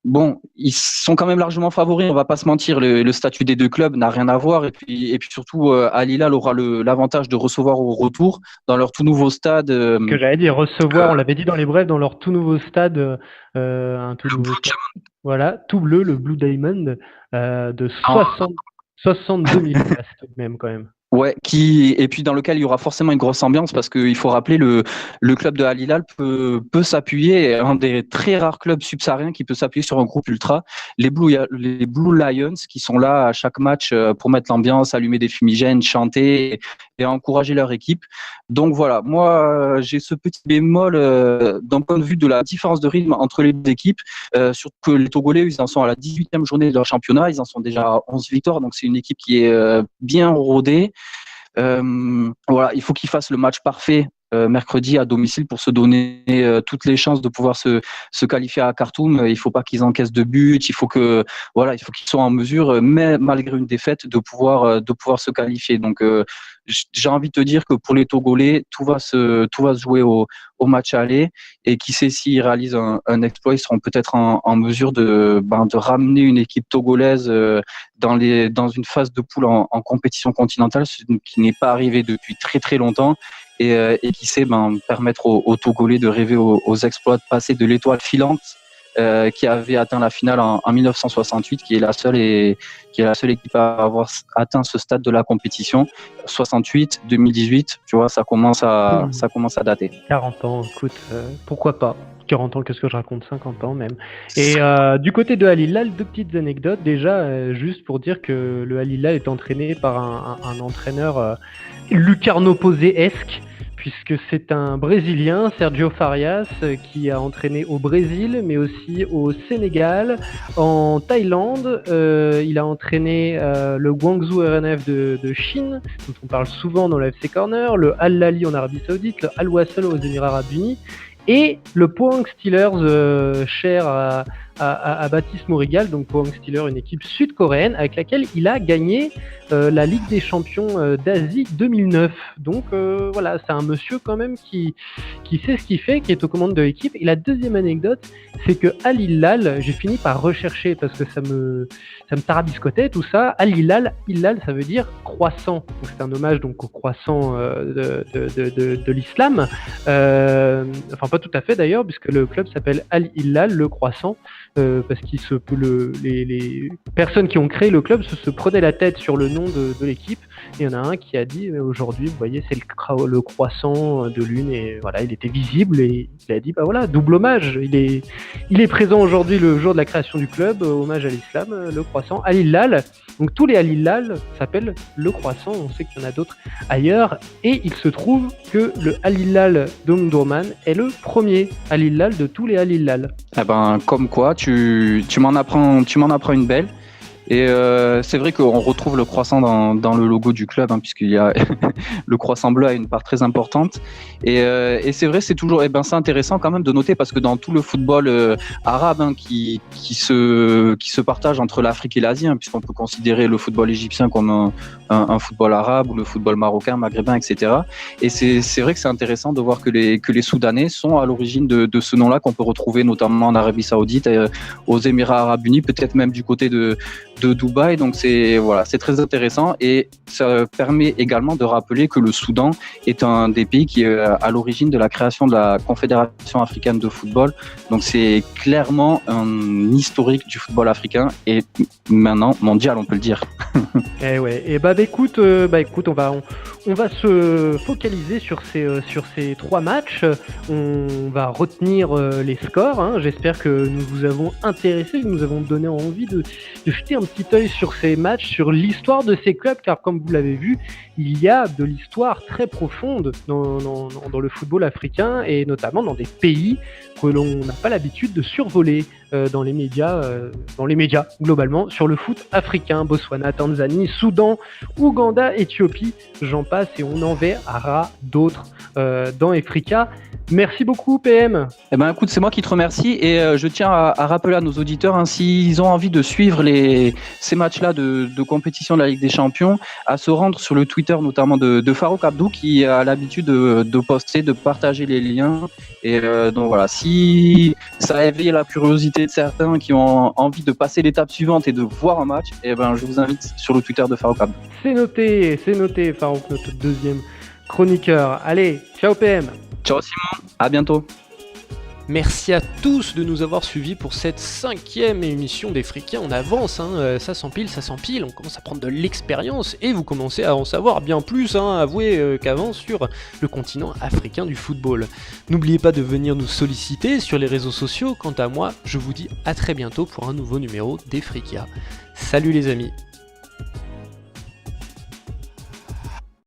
Bon, ils sont quand même largement favoris, on va pas se mentir. Le statut des 2 clubs n'a rien à voir et puis surtout Al Hilal aura l'avantage de recevoir au retour dans leur tout nouveau stade. Que j'allais dire recevoir, on l'avait dit dans les brèves, dans leur tout nouveau stade, un tout nouveau stade. Voilà, tout bleu, le Blue Diamond, de 62 000 places tout de même quand même. Ouais, et puis dans lequel il y aura forcément une grosse ambiance parce qu'il faut rappeler le club de Al Hilal peut s'appuyer, un des très rares clubs subsahariens qui peut s'appuyer sur un groupe ultra, les Blue Lions qui sont là à chaque match pour mettre l'ambiance, allumer des fumigènes, chanter et encourager leur équipe. Donc voilà, moi j'ai ce petit bémol d'un point de vue de la différence de rythme entre les 2 équipes, surtout que les Togolais ils en sont à la 18e journée de leur championnat, ils en sont déjà à 11 victoires, donc c'est une équipe qui est bien rodée. Voilà, il faut qu'ils fassent le match parfait mercredi à domicile pour se donner toutes les chances de pouvoir se qualifier à Khartoum. Il faut pas qu'ils encaissent de buts, il faut qu'ils soient en mesure, mais malgré une défaite, de pouvoir se qualifier. Donc j'ai envie de te dire que pour les Togolais, tout va se jouer au match aller et qui sait s'ils réalisent un exploit, ils seront peut-être en mesure de ramener une équipe togolaise dans une phase de poule en compétition continentale, ce qui n'est pas arrivé depuis très très longtemps. Et qui sait permettre aux Togolais de rêver aux exploits, de passer de l'étoile filante qui avait atteint la finale en 1968, qui est la seule équipe à avoir atteint ce stade de la compétition. 68, 2018, tu vois, ça commence à dater. 40 ans, écoute, pourquoi pas? 40 ans, qu'est-ce que je raconte? 50 ans même. Et du côté de Al Hilal, 2 petites anecdotes. Déjà, juste pour dire que le Al Hilal est entraîné par un entraîneur Lucarno Posé-esque, puisque c'est un Brésilien, Sergio Farias, qui a entraîné au Brésil, mais aussi au Sénégal, en Thaïlande. Il a entraîné le Guangzhou RNF de Chine, dont on parle souvent dans le FC Corner, le Al Ahly en Arabie Saoudite, le Al Wasl aux Émirats Arabes Unis, et le Pohang Steelers, cher à Baptiste Mourigal, donc Pohang Steelers, une équipe sud-coréenne avec laquelle il a gagné la Ligue des Champions d'Asie 2009. Donc voilà, c'est un monsieur quand même qui sait ce qu'il fait, qui est aux commandes de l'équipe. Et la deuxième anecdote, c'est que Al Hilal, j'ai fini par rechercher parce que ça me tarabiscotait tout ça. Al Hilal, ça veut dire croissant. Donc c'est un hommage donc au croissant de l'islam. Enfin pas tout à fait d'ailleurs, puisque le club s'appelle Al Hilal, le croissant. parce les personnes qui ont créé le club se prenaient la tête sur le nom de l'équipe. Et il y en a un qui a dit aujourd'hui, vous voyez, c'est le croissant de lune, et voilà, il était visible, et il a dit bah voilà, double hommage. Il est présent aujourd'hui le jour de la création du club, hommage à l'islam, le croissant Al Hilal. Donc tous les Al Hilal s'appellent le croissant. On sait qu'il y en a d'autres ailleurs, et il se trouve que le Al Hilal d'Omdurman est le premier Al Hilal de tous les Al Hilal. Eh ben, comme quoi, tu m'en apprends une belle. Et c'est vrai qu'on retrouve le croissant dans le logo du club, puisqu'il y a le croissant bleu a une part très importante. Et c'est vrai, c'est toujours, c'est intéressant quand même de noter, parce que dans tout le football arabe qui se partage entre l'Afrique et l'Asie, puisqu'on peut considérer le football égyptien comme un football arabe, ou le football marocain, maghrébin, etc. Et c'est vrai que c'est intéressant de voir que les Soudanais sont à l'origine de ce nom-là, qu'on peut retrouver notamment en Arabie Saoudite, aux Émirats Arabes Unis, peut-être même du côté de Dubaï. Donc c'est très intéressant, et ça permet également de rappeler que le Soudan est un des pays qui est à l'origine de la création de la Confédération africaine de football. Donc c'est clairement un historique du football africain, et maintenant mondial, on peut le dire. Et ouais, et écoute, on va se focaliser sur ces 3 matchs. On va retenir les scores. J'espère que nous vous avons intéressé, que nous avons donné envie de jeter un petit œil sur ces matchs, sur l'histoire de ces clubs, car comme vous l'avez vu, il y a de l'histoire très profonde dans le football africain, et notamment dans des pays que l'on n'a pas l'habitude de survoler dans les médias globalement, sur le foot africain. Botswana, Tanzanie, Soudan, Ouganda, Éthiopie, j'en passe, et on en verra d'autres dans Africa. Merci beaucoup, PM. Écoute, c'est moi qui te remercie, et je tiens à rappeler à nos auditeurs, s'ils ont envie de suivre ces matchs-là de compétition de la Ligue des Champions, à se rendre sur le Twitter notamment de Farouk Abdou, qui a l'habitude de poster, de partager les liens. Et donc voilà, si ça a éveillé la curiosité de certains qui ont envie de passer l'étape suivante et de voir un match, je vous invite sur le Twitter de Farouk Abdou. C'est noté, Farouk, notre deuxième chroniqueur. Allez, ciao PM. Ciao Simon, à bientôt. Merci à tous de nous avoir suivis pour cette 5e émission d'Africain. On avance, ça s'empile, on commence à prendre de l'expérience, et vous commencez à en savoir bien plus, avouez, qu'avant sur le continent africain du football. N'oubliez pas de venir nous solliciter sur les réseaux sociaux. Quant à moi, je vous dis à très bientôt pour un nouveau numéro d'Africa. Salut les amis.